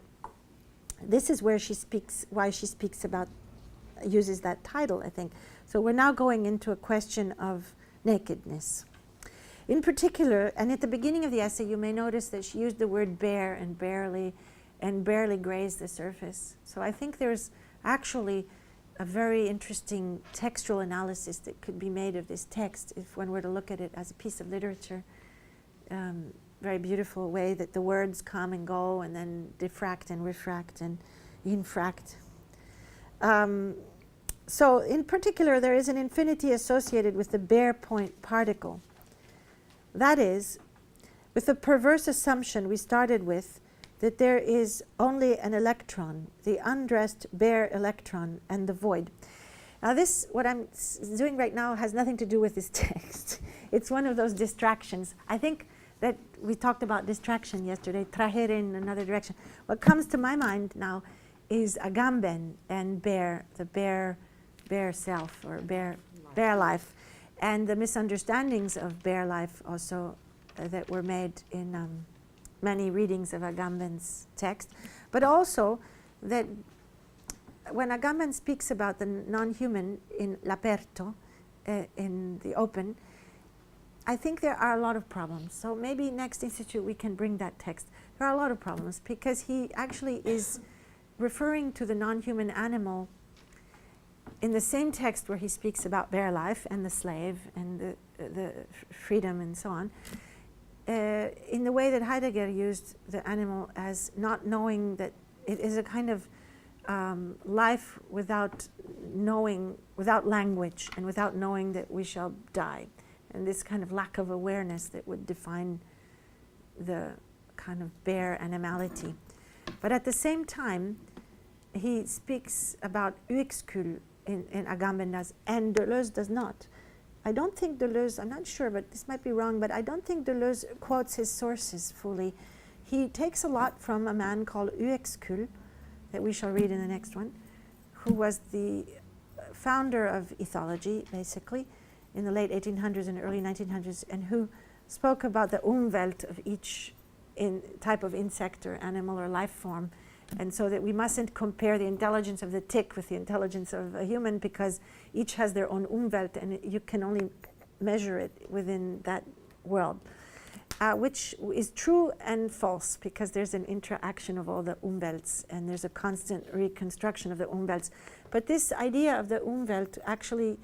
this is where she speaks, why she speaks about, uses that title, I think. So we're now going into a question of nakedness. In particular, and at the beginning of the essay, you may notice that she used the word bare and barely grazed the surface. So I think there's actually a very interesting textual analysis that could be made of this text if one were to look at it as a piece of literature. Very beautiful way that the words come and go and then diffract and refract and infract. So in particular, there is an infinity associated with the bare point particle. That is, with the perverse assumption we started with, that there is only an electron, the undressed bare electron, and the void. Now this, what I'm doing right now, has nothing to do with this text. It's one of those distractions. I think that we talked about distraction yesterday, trajer in another direction. What comes to my mind now is Agamben and bare, the bare self, or bare life, and the misunderstandings of bare life also that were made in many readings of Agamben's text, but also that when Agamben speaks about the non-human in l'aperto, in the open, I think there are a lot of problems. So maybe next institute we can bring that text. There are a lot of problems because he actually is referring to the non-human animal in the same text where he speaks about bare life and the slave and the freedom and so on, in the way that Heidegger used the animal as not knowing that it is a kind of life without knowing, without language, and without knowing that we shall die. And this kind of lack of awareness that would define the kind of bare animality. But at the same time, he speaks about Uexkul in Agamben does, and Deleuze does not. I don't think Deleuze, I'm not sure, but this might be wrong, but I don't think Deleuze quotes his sources fully. He takes a lot from a man called Uexkul, that we shall read in the next one, who was the founder of ethology, basically, in the late 1800s and early 1900s, and who spoke about the Umwelt of each type of insect or animal or life form, And so that we mustn't compare the intelligence of the tick with the intelligence of a human, because each has their own Umwelt, and you can only measure it within that world. Which is true and false, because there's an interaction of all the Umwelts, and there's a constant reconstruction of the Umwelts. But this idea of the Umwelt actually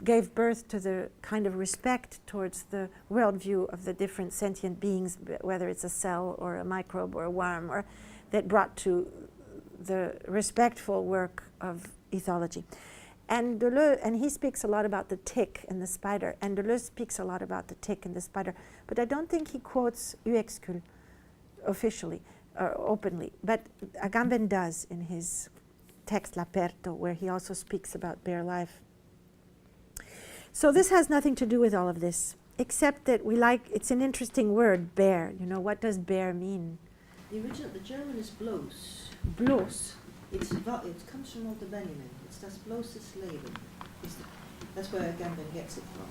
gave birth to the kind of respect towards the worldview of the different sentient beings, whether it's a cell or a microbe or a worm, or that brought to the respectful work of ethology. And Deleuze, and he speaks a lot about the tick and the spider, and Deleuze speaks a lot about the tick and the spider, but I don't think he quotes Uexcul officially or openly, but Agamben does in his text L'Aperto, where he also speaks about bare life. So this has nothing to do with all of this, except that it's an interesting word, bare. You know, what does bare mean? The German is bloß. Bloß. It comes from Walter Benjamin. It's das bloßes Leben. That's where Agamben gets it from.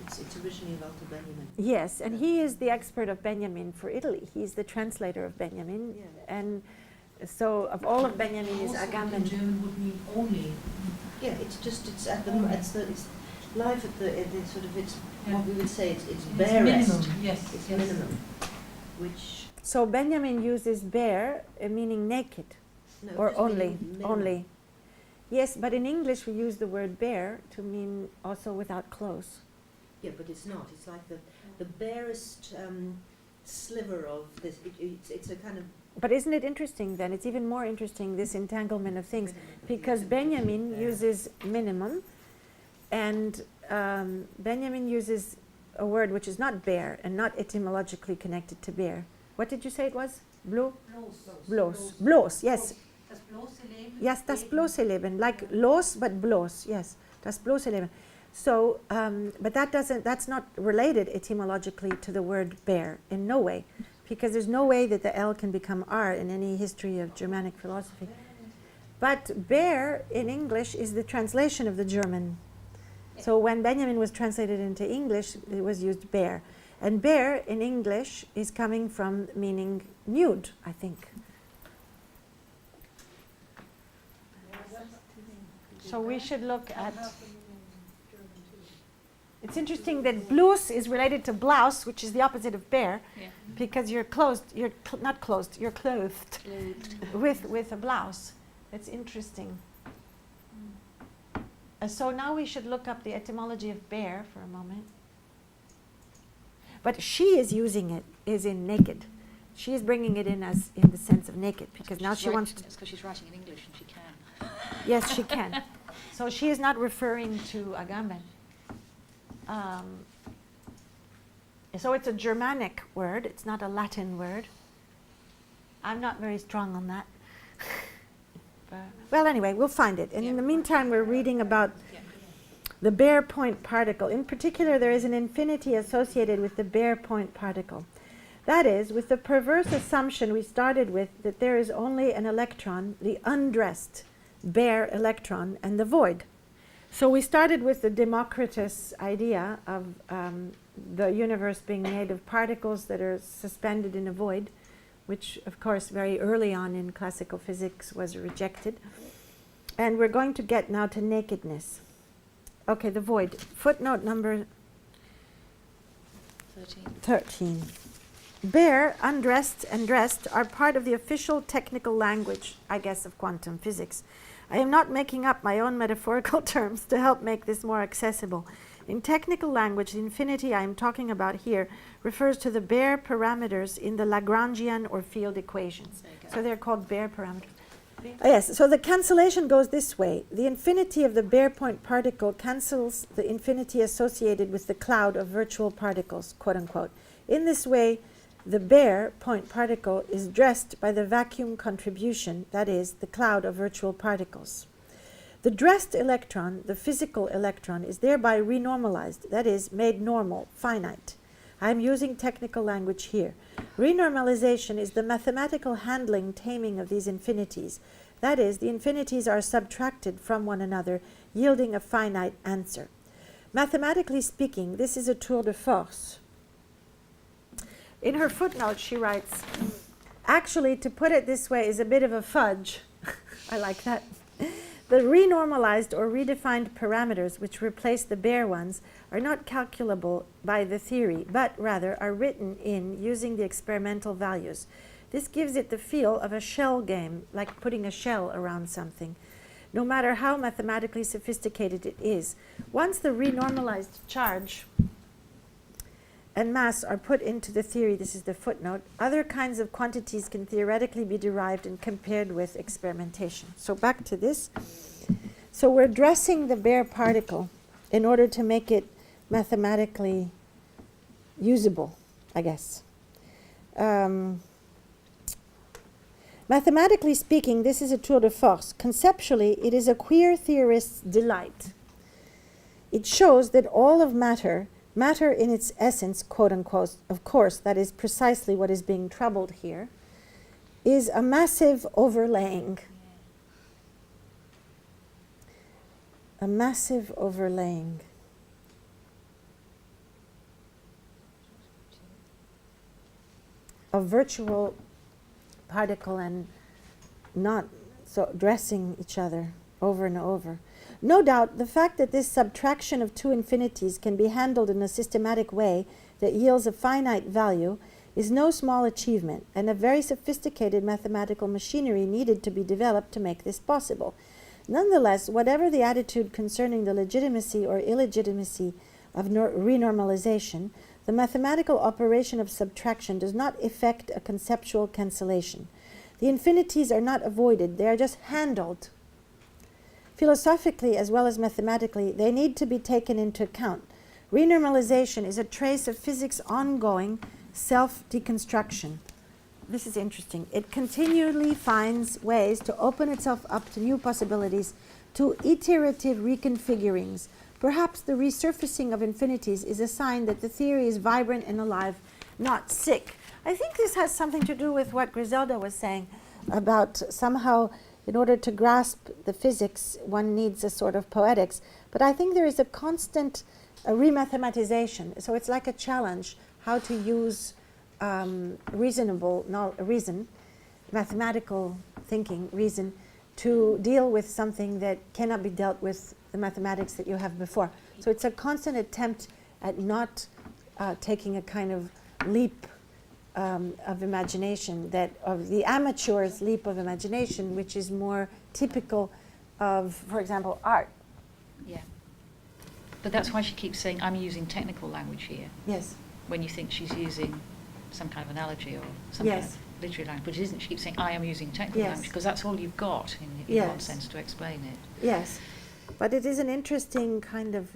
It's originally Walter Benjamin. Yes, and he is the expert of Benjamin for Italy. He's the translator of Benjamin, Yeah. and so of all of Benjamin is Also in Agamben. German would mean only. Yeah, it's life at the sort of what we would say it's barest. Minimum, yes. It's yes. minimum, which So Benjamin uses bare, meaning naked, no, or just only, meaning minimum. only. Yes, but in English we use the word bare to mean also without clothes. Yeah, but it's not. It's like the barest sliver of this. It's a kind of. But isn't it interesting then? It's even more interesting, this entanglement of things, because Benjamin uses minimum, and Benjamin uses a word which is not bare and not etymologically connected to bare. What did you say it was? Bloß? Bloß. Bloß, yes. Das bloße Leben. Yes, das bloße Leben, like los, but bloß, yes, das bloße Leben. So, but that's not related etymologically to the word bare, in no way, because there's no way that the L can become R in any history of Germanic philosophy. But bare in English is the translation of the German. So when Benjamin was translated into English, it was used bare. And bare in English is coming from meaning nude, I think. So we should look at. It's interesting that blouse is related to blouse, which is the opposite of bare, because you're clothed. You're not clothed. You're clothed with a blouse. That's interesting. So now we should look up the etymology of bare for a moment. But she is using it is in naked. She is bringing it in as in the sense of naked, because now she wants to. It's because she's writing in English and she can. Yes, she can. So she is not referring to Agamben. So it's a Germanic word. It's not a Latin word. I'm not very strong on that. Well, anyway, we'll find it. And in the meantime, we're reading about the bare point particle. In particular, there is an infinity associated with the bare point particle. That is, with the perverse assumption we started with that there is only an electron, the undressed bare electron, and the void. So we started with the Democritus idea of the universe being made of particles that are suspended in a void, which of course very early on in classical physics was rejected. And we're going to get now to nakedness. Okay, the void. Footnote number 13. Bare, undressed, and dressed are part of the official technical language, I guess, of quantum physics. I am not making up my own metaphorical terms to help make this more accessible. In technical language, the infinity I am talking about here refers to the bare parameters in the Lagrangian or field equations. So they're called bare parameters. Yes, so the cancellation goes this way. The infinity of the bare point particle cancels the infinity associated with the cloud of virtual particles, quote unquote. In this way, the bare point particle is dressed by the vacuum contribution, that is, the cloud of virtual particles. The dressed electron, the physical electron, is thereby renormalized, that is, made normal, finite. I am using technical language here. Renormalization is the mathematical handling, taming of these infinities. That is, the infinities are subtracted from one another, yielding a finite answer. Mathematically speaking, this is a tour de force. In her footnote, she writes, Actually, to put it this way is a bit of a fudge. I like that. The renormalized or redefined parameters which replace the bare ones are not calculable by the theory, but rather are written in using the experimental values. This gives it the feel of a shell game, like putting a shell around something, no matter how mathematically sophisticated it is. Once the renormalized charge and mass are put into the theory, this is the footnote, other kinds of quantities can theoretically be derived and compared with experimentation. So back to this. So we're dressing the bare particle in order to make it mathematically usable, I guess. Mathematically speaking, this is a tour de force. Conceptually, it is a queer theorist's delight. It shows that all of matter in its essence, quote unquote, of course, that is precisely what is being troubled here, is a massive overlaying. A massive overlaying. Of virtual particle and not so dressing each other over and over. No doubt, the fact that this subtraction of two infinities can be handled in a systematic way that yields a finite value is no small achievement, and a very sophisticated mathematical machinery needed to be developed to make this possible. Nonetheless, whatever the attitude concerning the legitimacy or illegitimacy of renormalization, the mathematical operation of subtraction does not effect a conceptual cancellation. The infinities are not avoided, they are just handled. Philosophically as well as mathematically, they need to be taken into account. Renormalization is a trace of physics' ongoing self-deconstruction. This is interesting. It continually finds ways to open itself up to new possibilities, to iterative reconfigurings. Perhaps the resurfacing of infinities is a sign that the theory is vibrant and alive, not sick. I think this has something to do with what Griselda was saying about somehow, in order to grasp the physics, one needs a sort of poetics. But I think there is a constant remathematization. So it's like a challenge how to use mathematical thinking, reason, to deal with something that cannot be dealt with the mathematics that you have before. So it's a constant attempt at not taking a kind of leap of imagination, that of the amateur's leap of imagination, which is more typical of, for example, art. Yeah. But that's why she keeps saying, I'm using technical language here. Yes. When you think she's using some kind of analogy or some Yes. kind of literary language, but it isn't. She keeps saying, I am using technical Yes. language, because that's all you've got in Yes. one sense to explain it. Yes. But it is an interesting kind of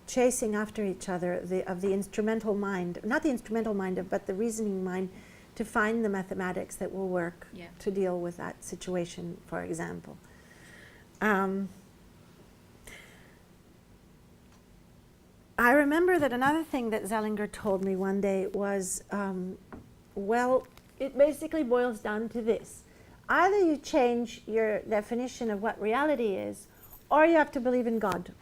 chasing after each other of the instrumental mind, not the instrumental mind, but the reasoning mind, to find the mathematics that will work to deal with that situation, for example. I remember that another thing that Zellinger told me one day was, well, it basically boils down to this. Either you change your definition of what reality is, or you have to believe in God.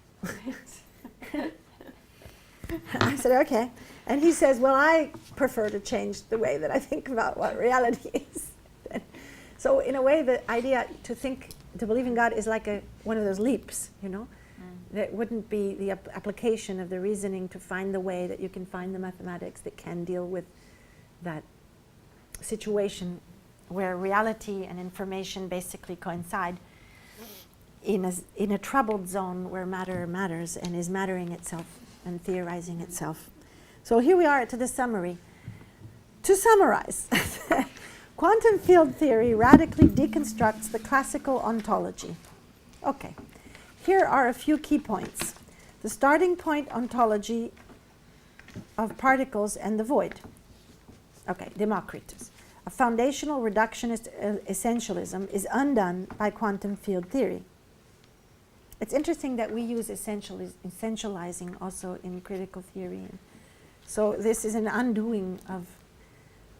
I said, okay. And he says, well, I prefer to change the way that I think about what reality is. So in a way, the idea to believe in God is like one of those leaps, you know? That wouldn't be the application of the reasoning to find the way that you can find the mathematics that can deal with that situation where reality and information basically coincide in a troubled zone where matter matters and is mattering itself and theorizing itself. So here we are to the summary. To summarize, quantum field theory radically deconstructs the classical ontology. Okay, here are a few key points. The starting point ontology of particles and the void. Okay, Democritus. A foundational reductionist essentialism is undone by quantum field theory. It's interesting that we use essentializing also in critical theory. So this is an undoing of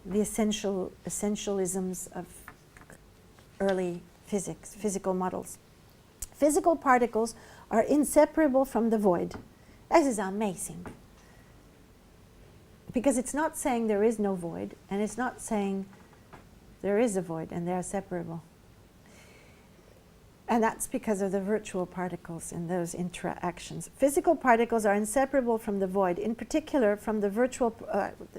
the essentialisms of early physics, physical models. Physical particles are inseparable from the void. This is amazing. Because it's not saying there is no void, and it's not saying There is a void, and they are separable. And that's because of the virtual particles and those interactions. Physical particles are inseparable from the void, in particular from the virtual,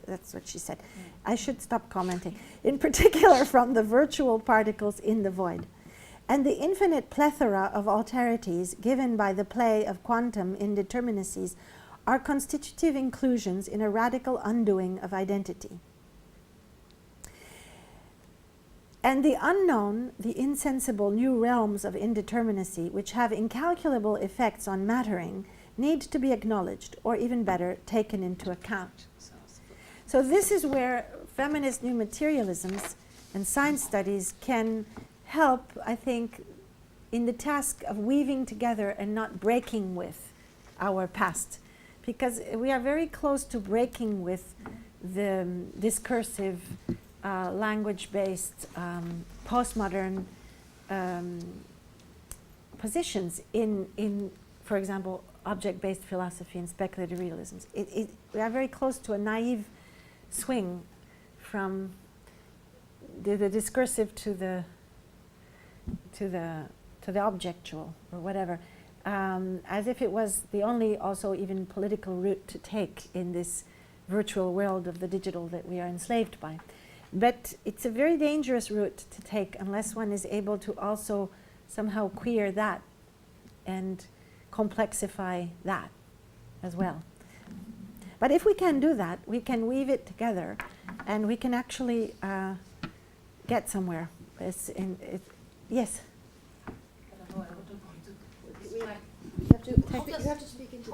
that's what she said. I should stop commenting. In particular from the virtual particles in the void. And the infinite plethora of alterities given by the play of quantum indeterminacies are constitutive inclusions in a radical undoing of identity. And the unknown, the insensible new realms of indeterminacy, which have incalculable effects on mattering, need to be acknowledged, or even better, taken into account. So this is where feminist new materialisms and science studies can help, I think, in the task of weaving together and not breaking with our past. Because we are very close to breaking with the discursive, language-based, postmodern positions in, for example, object-based philosophy and speculative realisms. We are very close to a naive swing from the discursive to the objectual or whatever, as if it was the only also even political route to take in this virtual world of the digital that we are enslaved by. But it's a very dangerous route to take unless one is able to also somehow queer that and complexify that as well. But if we can do that, we can weave it together and we can actually get somewhere. Yes? How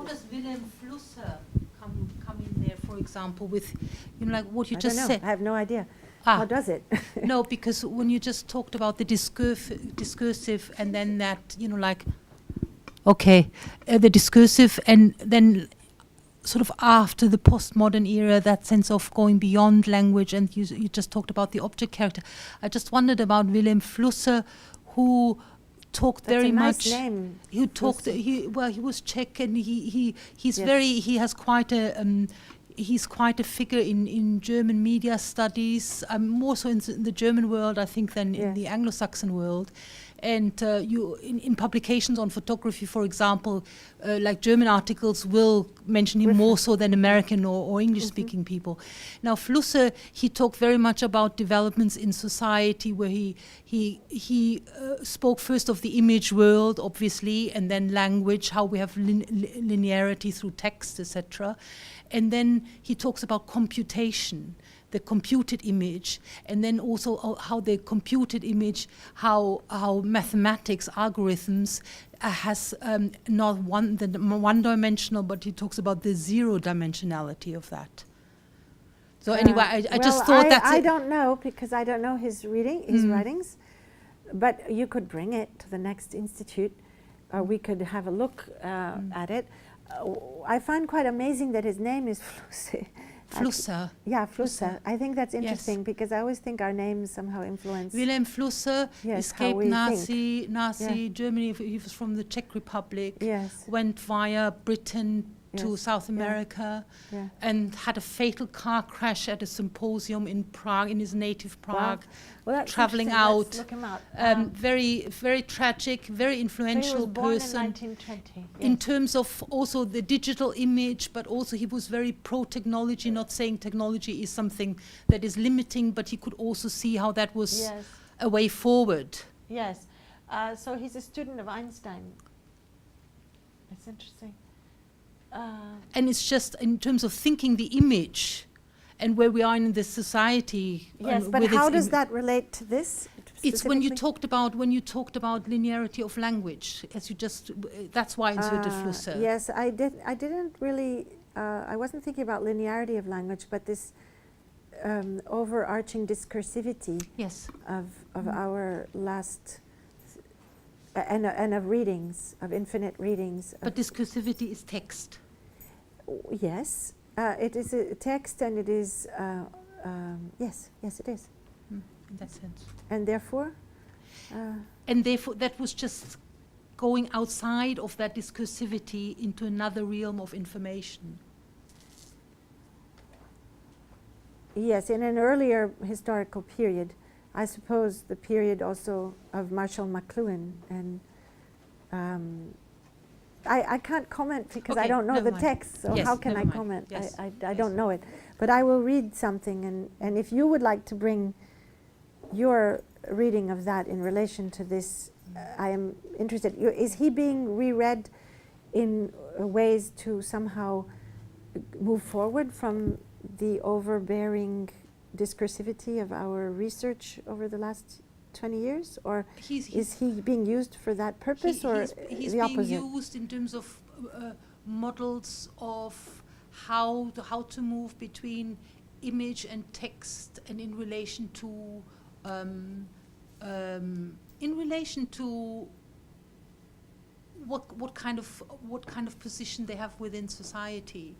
does Wilhelm Flusser come in there, for example, with, you know, like what you just said? I have no idea. How does it? No, because when you just talked about the discursive and then that, you know, like, okay, the discursive and then sort of after the postmodern era, that sense of going beyond language, and you just talked about the object character. I just wondered about Wilhelm Flusser, who talked very much. That's a nice name. He talked. He was Czech, and he's yes. He has quite a. He's quite a figure in German media studies, more so in the German world, I think, than in the Anglo-Saxon world. And in publications on photography, for example, like German articles will mention him more so than American or English-speaking people. Now, Flusser, he talked very much about developments in society, where he spoke first of the image world, obviously, and then language, how we have linearity through text, etc. And then he talks about computation, the computed image, and then also how the computed image, how mathematics, algorithms has not one-dimensional, but he talks about the zero-dimensionality of that. So anyway, I just thought that I don't know, because I don't know his writings, but you could bring it to the next institute, or we could have a look at it. I find quite amazing that his name is Flusser. Flusser. Yeah, Flusser. I think that's interesting, because I always think our names somehow influence. Wilhelm Flusser escaped Nazi Germany. He was from the Czech Republic. Yes. Went via Britain to South America, and had a fatal car crash at a symposium in Prague, in his native Prague. Well, that's traveling out. Let's look him up. Very, very tragic, very influential person. He was born in 1920. In terms of also the digital image, but also he was very pro-technology, not saying technology is something that is limiting, but he could also see how that was a way forward. Yes. So he's a student of Einstein. That's interesting. And it's just in terms of thinking the image and where we are in this society. Yes, but how does that relate to this? It's when you talked about linearity of language, as you just. That's why I inserted Flusser. Yes, I didn't really. I wasn't thinking about linearity of language, but this overarching discursivity. Yes. Of our last. And of readings, of infinite readings. But discursivity is text. Yes, it is a text, and it is, yes, it is. In that sense. And therefore? That was just going outside of that discursivity into another realm of information. Yes, in an earlier historical period, I suppose, the period also of Marshall McLuhan. And I can't comment because I Okay, don't know never the mind. text, so Yes, how can never I mind. comment? Yes, I yes. don't know it. But I will read something, and if you would like to bring your reading of that in relation to this, I am interested. Is he being reread in ways to somehow move forward from the overbearing discursivity of our research over the last 20 years? Or is he being used for that purpose, or he's the being opposite? used in terms of models of how to move between image and text, and in relation to what kind of position they have within society.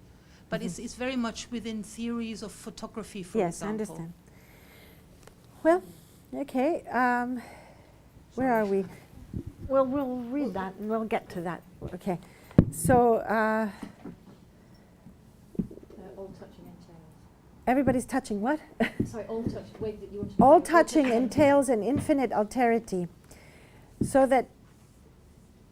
But it's very much within theories of photography, for Yes, example. I understand. Well, okay. Where are we? Well, we'll read that and we'll get to that. Okay. So All touching entails. everybody's touching what? Sorry, all touching. Wait, you want All touching entails an infinite alterity. So that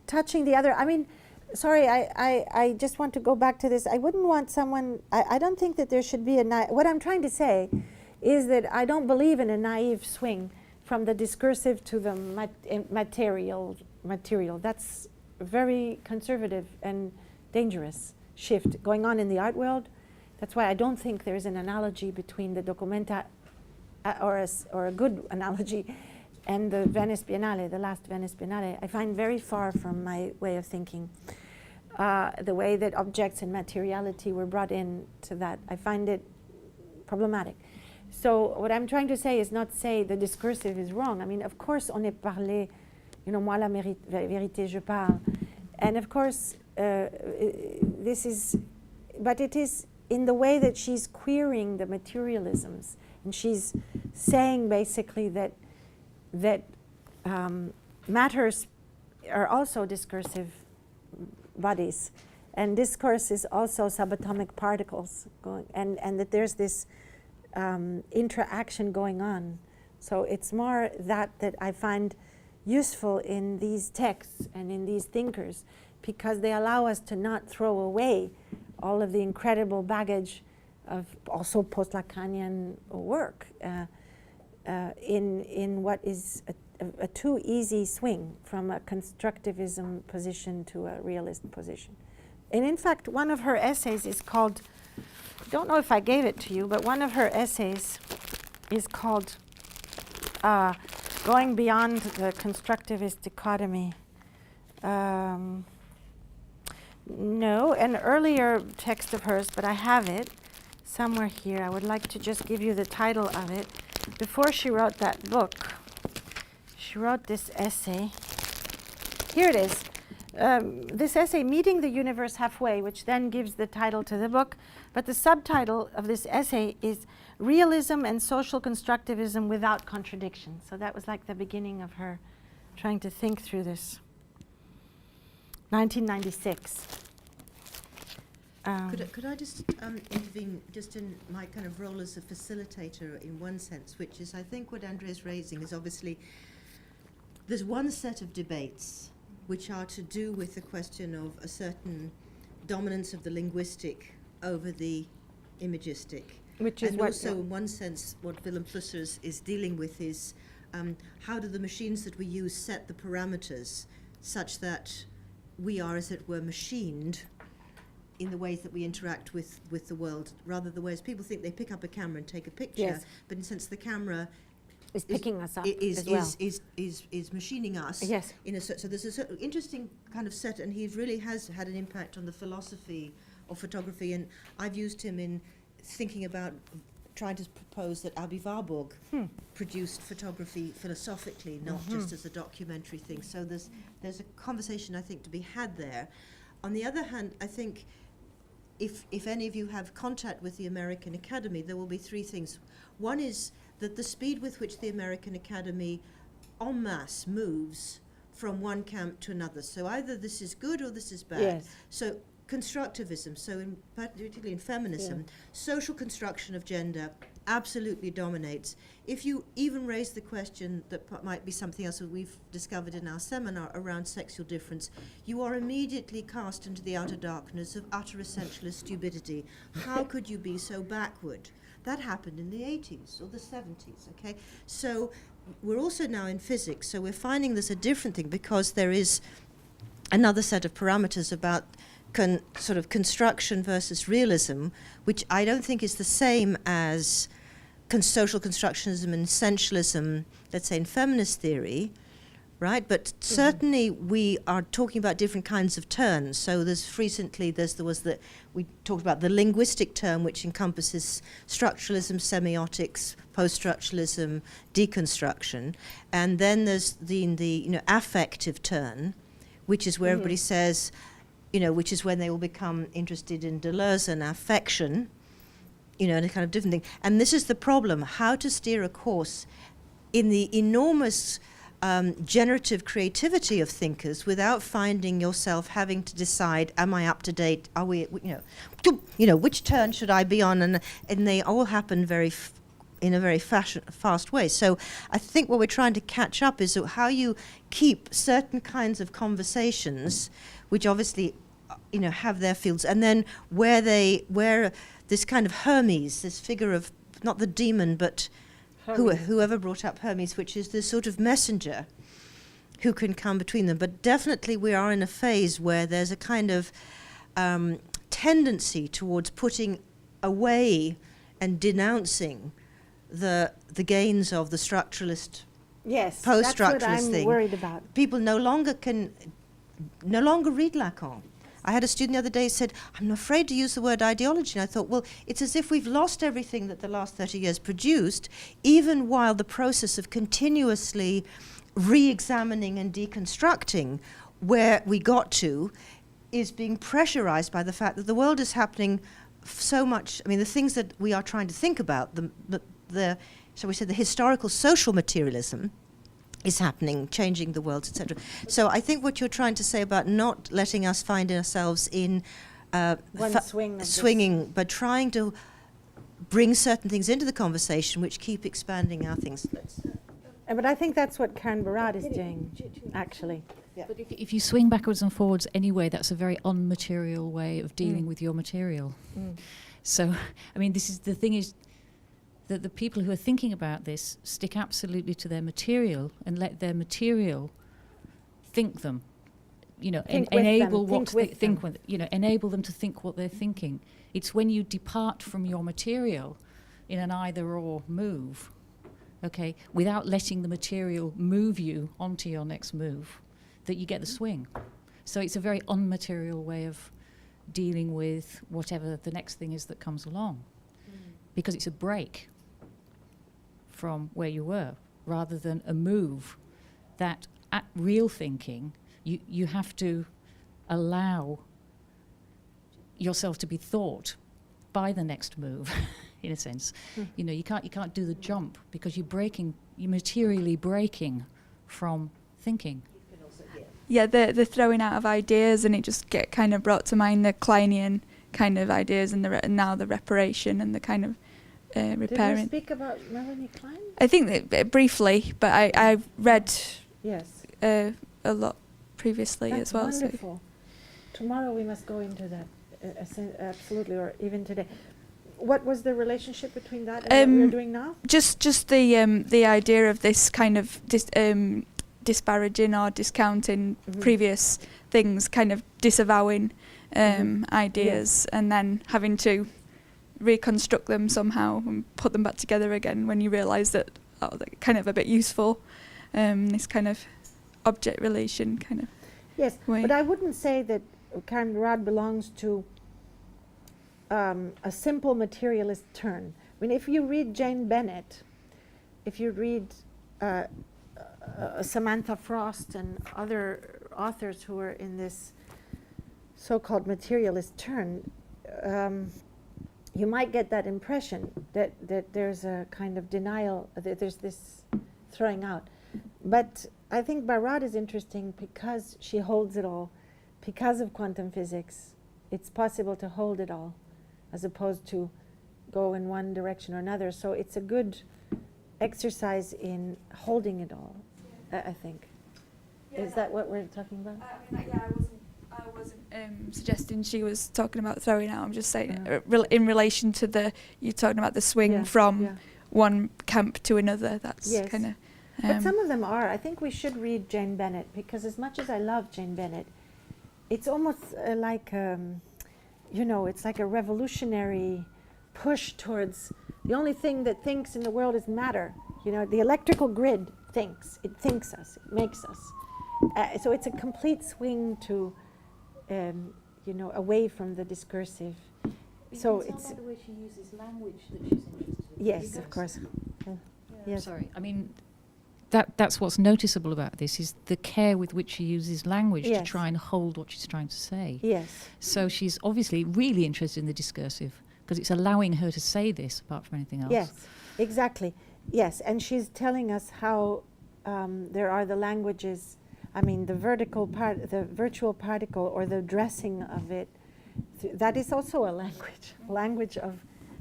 touching the other, I mean, sorry, I just want to go back to this. I wouldn't want someone, I don't think that there should be what I'm trying to say is that I don't believe in a naive swing from the discursive to the material. That's a very conservative and dangerous shift going on in the art world. That's why I don't think there is an analogy between the dOCUMENTA, or a good analogy, and the Venice Biennale, the last Venice Biennale. I find very far from my way of thinking. The way that objects and materiality were brought in to that, I find it problematic. So what I'm trying to say is not say the discursive is wrong. I mean, of course, on est parlé, moi la vérité je parle. And of course, this is, but it is in the way that she's queering the materialisms. And she's saying basically that matters are also discursive bodies, and discourse is also subatomic particles going, and that there's this interaction going on. So it's more that I find useful in these texts and in these thinkers, because they allow us to not throw away all of the incredible baggage of also post-Lacanian work in what is a too easy swing from a constructivism position to a realist position. And in fact, one of her essays is called, I don't know if I gave it to you, but one of her essays is called Going Beyond the Constructivist Dichotomy. No, an earlier text of hers, but I have it somewhere here. I would like to just give you the title of it. Before she wrote that book, she wrote this essay. Here it is. This essay, Meeting the Universe Halfway, which then gives the title to the book. But the subtitle of this essay is Realism and Social Constructivism Without Contradiction. So that was like the beginning of her trying to think through this. 1996. Could I just intervene just in my kind of role as a facilitator in one sense, which is I think what Andrea's raising is obviously there's one set of debates which are to do with the question of a certain dominance of the linguistic over the imagistic. Which is and what also in one sense what Willem Flusser is dealing with is how do the machines that we use set the parameters such that we are, as it were, machined in the ways that we interact with the world, rather the ways people think they pick up a camera and take a picture, Yes. but in a sense the camera is picking us up is as well. is machining us. Yes. In a so there's a certain interesting kind of set, and he really has had an impact on the philosophy of photography. And I've used him in thinking about trying to propose that Abi Warburg produced photography philosophically, not just as a documentary thing. So there's a conversation I think to be had there. On the other hand, I think if any of you have contact with the American Academy, there will be three things. One is that the speed with which the American Academy en masse moves from one camp to another. So either this is good or this is bad. Yes. So constructivism, so particularly in feminism, social construction of gender absolutely dominates. If you even raise the question that might be something else that we've discovered in our seminar around sexual difference, you are immediately cast into the outer darkness of utter essentialist stupidity. How could you be so backward? That happened in the 80s or the 70s, okay? So we're also now in physics, so we're finding this a different thing because there is another set of parameters about sort of construction versus realism, which I don't think is the same as social constructionism and essentialism, let's say in feminist theory, right? But certainly we are talking about different kinds of turns. So we talked about the linguistic term, which encompasses structuralism, semiotics, post-structuralism, deconstruction, and then there's the affective turn, which is where everybody says, which is when they will become interested in Deleuze and affection, and a kind of different thing. And this is the problem, how to steer a course in the enormous generative creativity of thinkers without finding yourself having to decide, am I up to date? Are we, which turn should I be on? And they all happen in a very fast way. So I think what we're trying to catch up is how you keep certain kinds of conversations, which obviously, have their fields, and then where this kind of Hermes, this figure of not the demon, but whoever brought up Hermes, which is this sort of messenger who can come between them. But definitely we are in a phase where there's a kind of tendency towards putting away and denouncing the gains of the structuralist, Yes, post-structuralist that's what I'm thing. worried about. People no longer read Lacan. I had a student the other day said, I'm afraid to use the word ideology. And I thought, well, it's as if we've lost everything that the last 30 years produced, even while the process of continuously re-examining and deconstructing where we got to is being pressurized by the fact that the world is happening so much. I mean, the things that we are trying to think about, shall we say, the historical social materialism is happening, changing the world, etc. So I think what you're trying to say about not letting us find ourselves in swinging, but trying to bring certain things into the conversation which keep expanding our things. But I think that's what Karen Barad is doing, actually. Yeah. But if you swing backwards and forwards anyway, that's a very unmaterial way of dealing with your material. So, I mean, the thing is that the people who are thinking about this stick absolutely to their material and let their material think them. Enable enable them to think what they're thinking. It's when you depart from your material in an either-or move, okay, without letting the material move you onto your next move, that you get the swing. So it's a very unmaterial way of dealing with whatever the next thing is that comes along, because it's a break from where you were, rather than a move that at real thinking, you have to allow yourself to be thought by the next move, in a sense. You can't do the jump because you're materially breaking from thinking. Yeah, the throwing out of ideas, and it just get kind of brought to mind the Kleinian kind of ideas, and now the reparation and the kind of repairing. Did we speak about Melanie Klein? I think that briefly, but I read Yes. a lot previously That's as well. wonderful. Tomorrow we must go into that, absolutely, or even today. What was the relationship between that and what we're doing now? Just the idea of this kind of disparaging or discounting previous things, kind of disavowing ideas, and then having to reconstruct them somehow and put them back together again when you realise that they're kind of a bit useful. This kind of object relation kind of way. But I wouldn't say that Karen Barad belongs to a simple materialist turn. I mean, if you read Jane Bennett, if you read Samantha Frost and other authors who are in this so-called materialist turn, you might get that impression that there's a kind of denial, that there's this throwing out. But I think Barad is interesting because she holds it all. Because of quantum physics, it's possible to hold it all, as opposed to go in one direction or another. So it's a good exercise in holding it all, I think. Is that what we're talking about? I wasn't suggesting she was talking about throwing out. I'm just saying Yeah. in relation to you're talking about the swing from one camp to another. That's Yes. kind of. But some of them are. I think we should read Jane Bennett, because as much as I love Jane Bennett, it's almost like, it's like a revolutionary push towards the only thing that thinks in the world is matter. The electrical grid thinks. It thinks us. It makes us. So it's a complete swing to, away from the discursive. So it's by the way she uses language that she's interested in. yes, of course. Yes. Sorry, I mean, that's what's noticeable about this, is the care with which she uses language to Yes. try and hold what she's trying to say. Yes. So she's obviously really interested in the discursive, because it's allowing her to say this apart from anything else. Yes, exactly. Yes, and she's telling us how there are the languages, the vertical part, the virtual particle, or the dressing of it, that is also a language of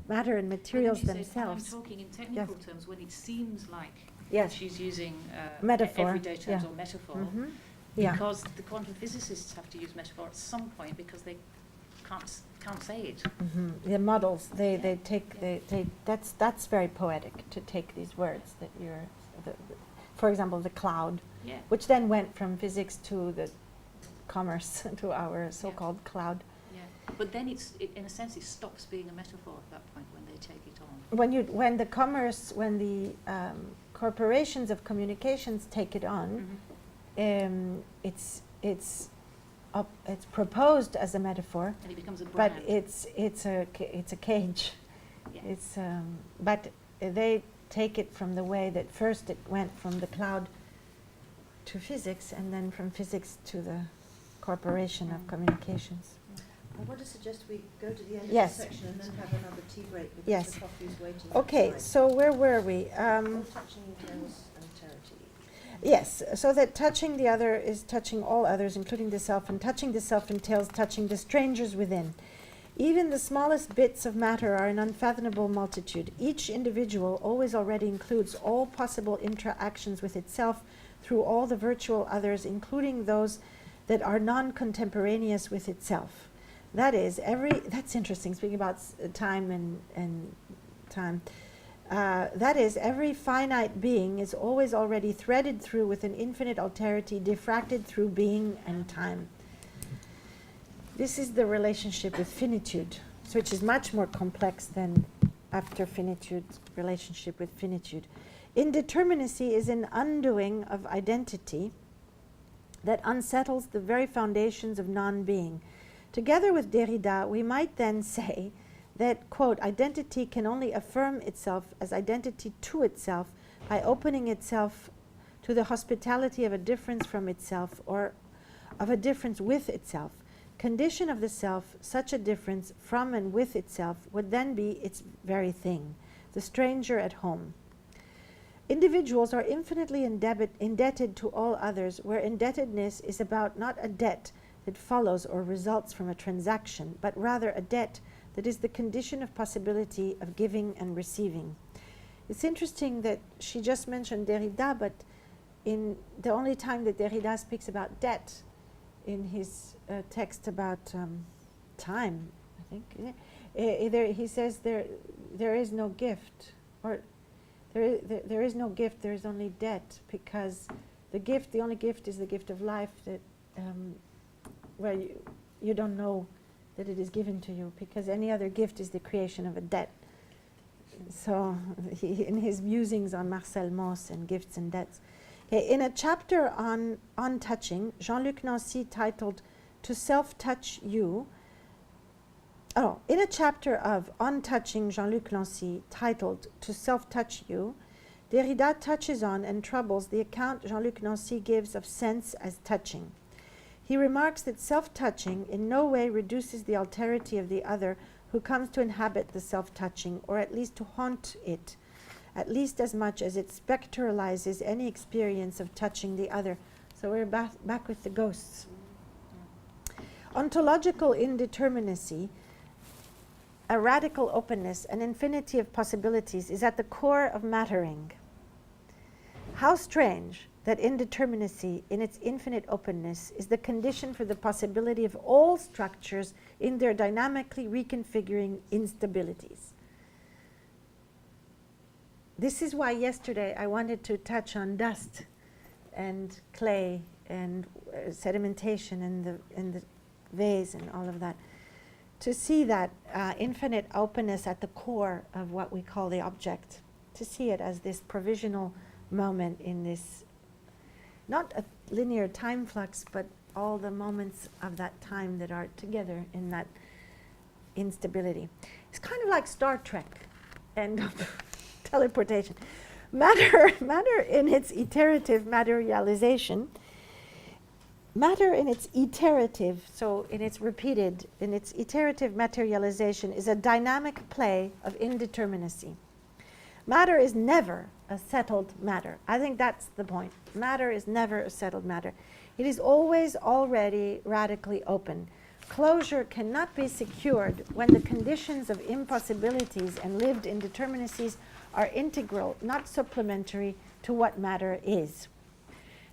matter and materials themselves. I'm talking in technical terms when it seems like Yes. she's using Metaphor, everyday terms yeah. or metaphor, Mhm. Yeah. because the quantum physicists have to use metaphor at some point because they can't say it. The models, they take that's very poetic, to take these words that for example, the cloud, Yeah. which then went from physics to the commerce to our so-called cloud. Yeah. But then in a sense it stops being a metaphor at that point when they take it on. When the corporations of communications take it on, it's proposed as a metaphor, And it becomes a but brand. it's a cage. Yeah. It's but they take it from the way that first it went from the cloud to physics, and then from physics to the corporation of communications. I want to suggest we go to the end Yes. of the section and then have another tea break because Yes. the coffee is waiting. Okay, outside. so where were we? All touching entails alterity. Yes, so that touching the other is touching all others, including the self, and touching the self entails touching the strangers within. Even the smallest bits of matter are an unfathomable multitude. Each individual always already includes all possible interactions with itself through all the virtual others, including those that are non-contemporaneous with itself. That is, that's interesting, speaking about time and time. That is, every finite being is always already threaded through with an infinite alterity, diffracted through being and time. This is the relationship with finitude, which is much more complex than after finitude, relationship with finitude. Indeterminacy is an undoing of identity that unsettles the very foundations of non-being. Together with Derrida, we might then say that, quote, identity can only affirm itself as identity to itself by opening itself to the hospitality of a difference from itself, or of a difference with itself. Condition of the self, such a difference from and with itself would then be its very thing, the stranger at home. Individuals are infinitely indebted to all others, where indebtedness is about not a debt that follows or results from a transaction, but rather a debt that is the condition of possibility of giving and receiving. It's interesting that she just mentioned Derrida, but in the only time that Derrida speaks about debt, in his text about time, I think, he says there is no gift, or there is no gift, there is only debt, because the only gift is the gift of life, that where you don't know that it is given to you, because any other gift is the creation of a debt. So in his musings on Marcel Mauss and gifts and debts, in a chapter on touching, Jean-Luc Nancy titled "To Self-Touch You," in a chapter of On Touching, Jean-Luc Nancy titled "To Self-Touch You," Derrida touches on and troubles the account Jean-Luc Nancy gives of sense as touching. He remarks that self-touching in no way reduces the alterity of the other who comes to inhabit the self-touching, or at least to haunt it, at least as much as it spectralizes any experience of touching the other. So we're back with the ghosts. Ontological indeterminacy, a radical openness, an infinity of possibilities, is at the core of mattering. How strange that indeterminacy in its infinite openness is the condition for the possibility of all structures in their dynamically reconfiguring instabilities. This is why yesterday I wanted to touch on dust and clay and sedimentation in the vase and all of that, to see that infinite openness at the core of what we call the object, to see it as this provisional moment in this, not a linear time flux, but all the moments of that time that are together in that instability. It's kind of like Star Trek and teleportation. Matter in its iterative materialization, matter in its iterative, so in its repeated, in its iterative materialization is a dynamic play of indeterminacy. Matter is never a settled matter. I think that's the point. Matter is never a settled matter. It is always already radically open. Closure cannot be secured when the conditions of impossibilities and lived indeterminacies are integral, not supplementary, to what matter is.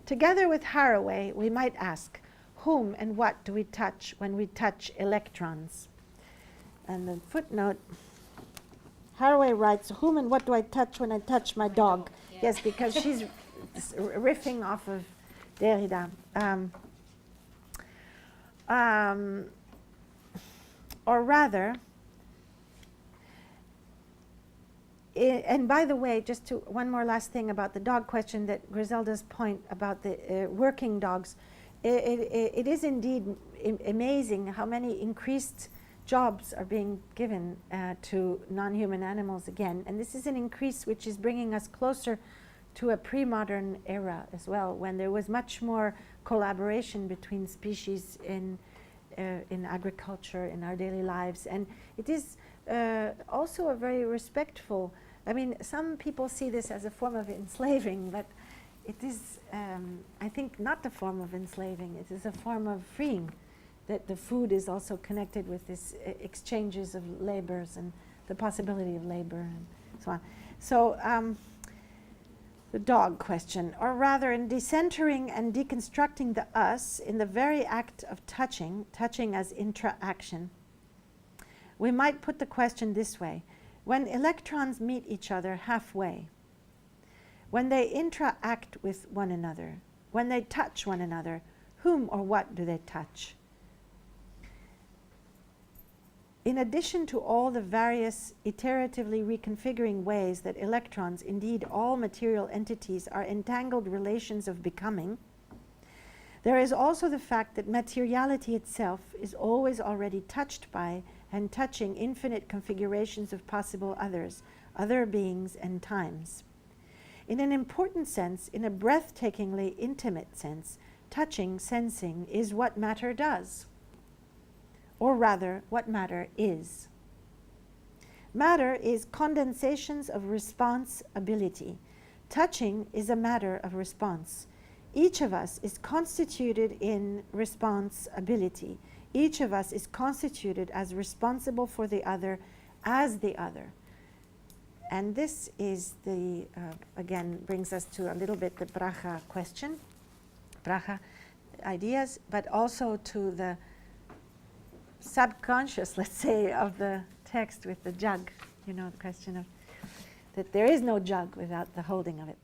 Together with Haraway, we might ask, whom and what do we touch when we touch electrons? And the footnote, Haraway writes, whom and what do I touch when I touch my dog? Yeah. Yes, because she's riffing off of Derrida. Or rather, and by the way, just to one more last thing about the dog question, that Griselda's point about the working dogs, it is indeed amazing how many increased jobs are being given to non-human animals again. And this is an increase which is bringing us closer to a pre-modern era as well, when there was much more collaboration between species in agriculture, in our daily lives. And it is also a very respectful, I mean, some people see this as a form of enslaving, but it is, I think, not a form of enslaving. It is a form of freeing, that the food is also connected with this exchanges of labors and the possibility of labor and so on. So the dog question, or rather in decentering and deconstructing the us in the very act of touching as intra-action, we might put the question this way. When electrons meet each other halfway, when they interact with one another, when they touch one another, whom or what do they touch? In addition to all the various iteratively reconfiguring ways that electrons, indeed all material entities, are entangled relations of becoming, there is also the fact that materiality itself is always already touched by and touching infinite configurations of possible others, other beings and times. In an important sense, in a breathtakingly intimate sense, touching, sensing, is what matter does. Or rather, what matter is. Matter is condensations of response ability. Touching is a matter of response. Each of us is constituted in response ability. Each of us is constituted as responsible for the other as the other. And this is the, again, brings us to a little bit the bracha question, bracha ideas, but also to the subconscious, let's say, of the text with the jug, you know, the question of that there is no jug without the holding of it.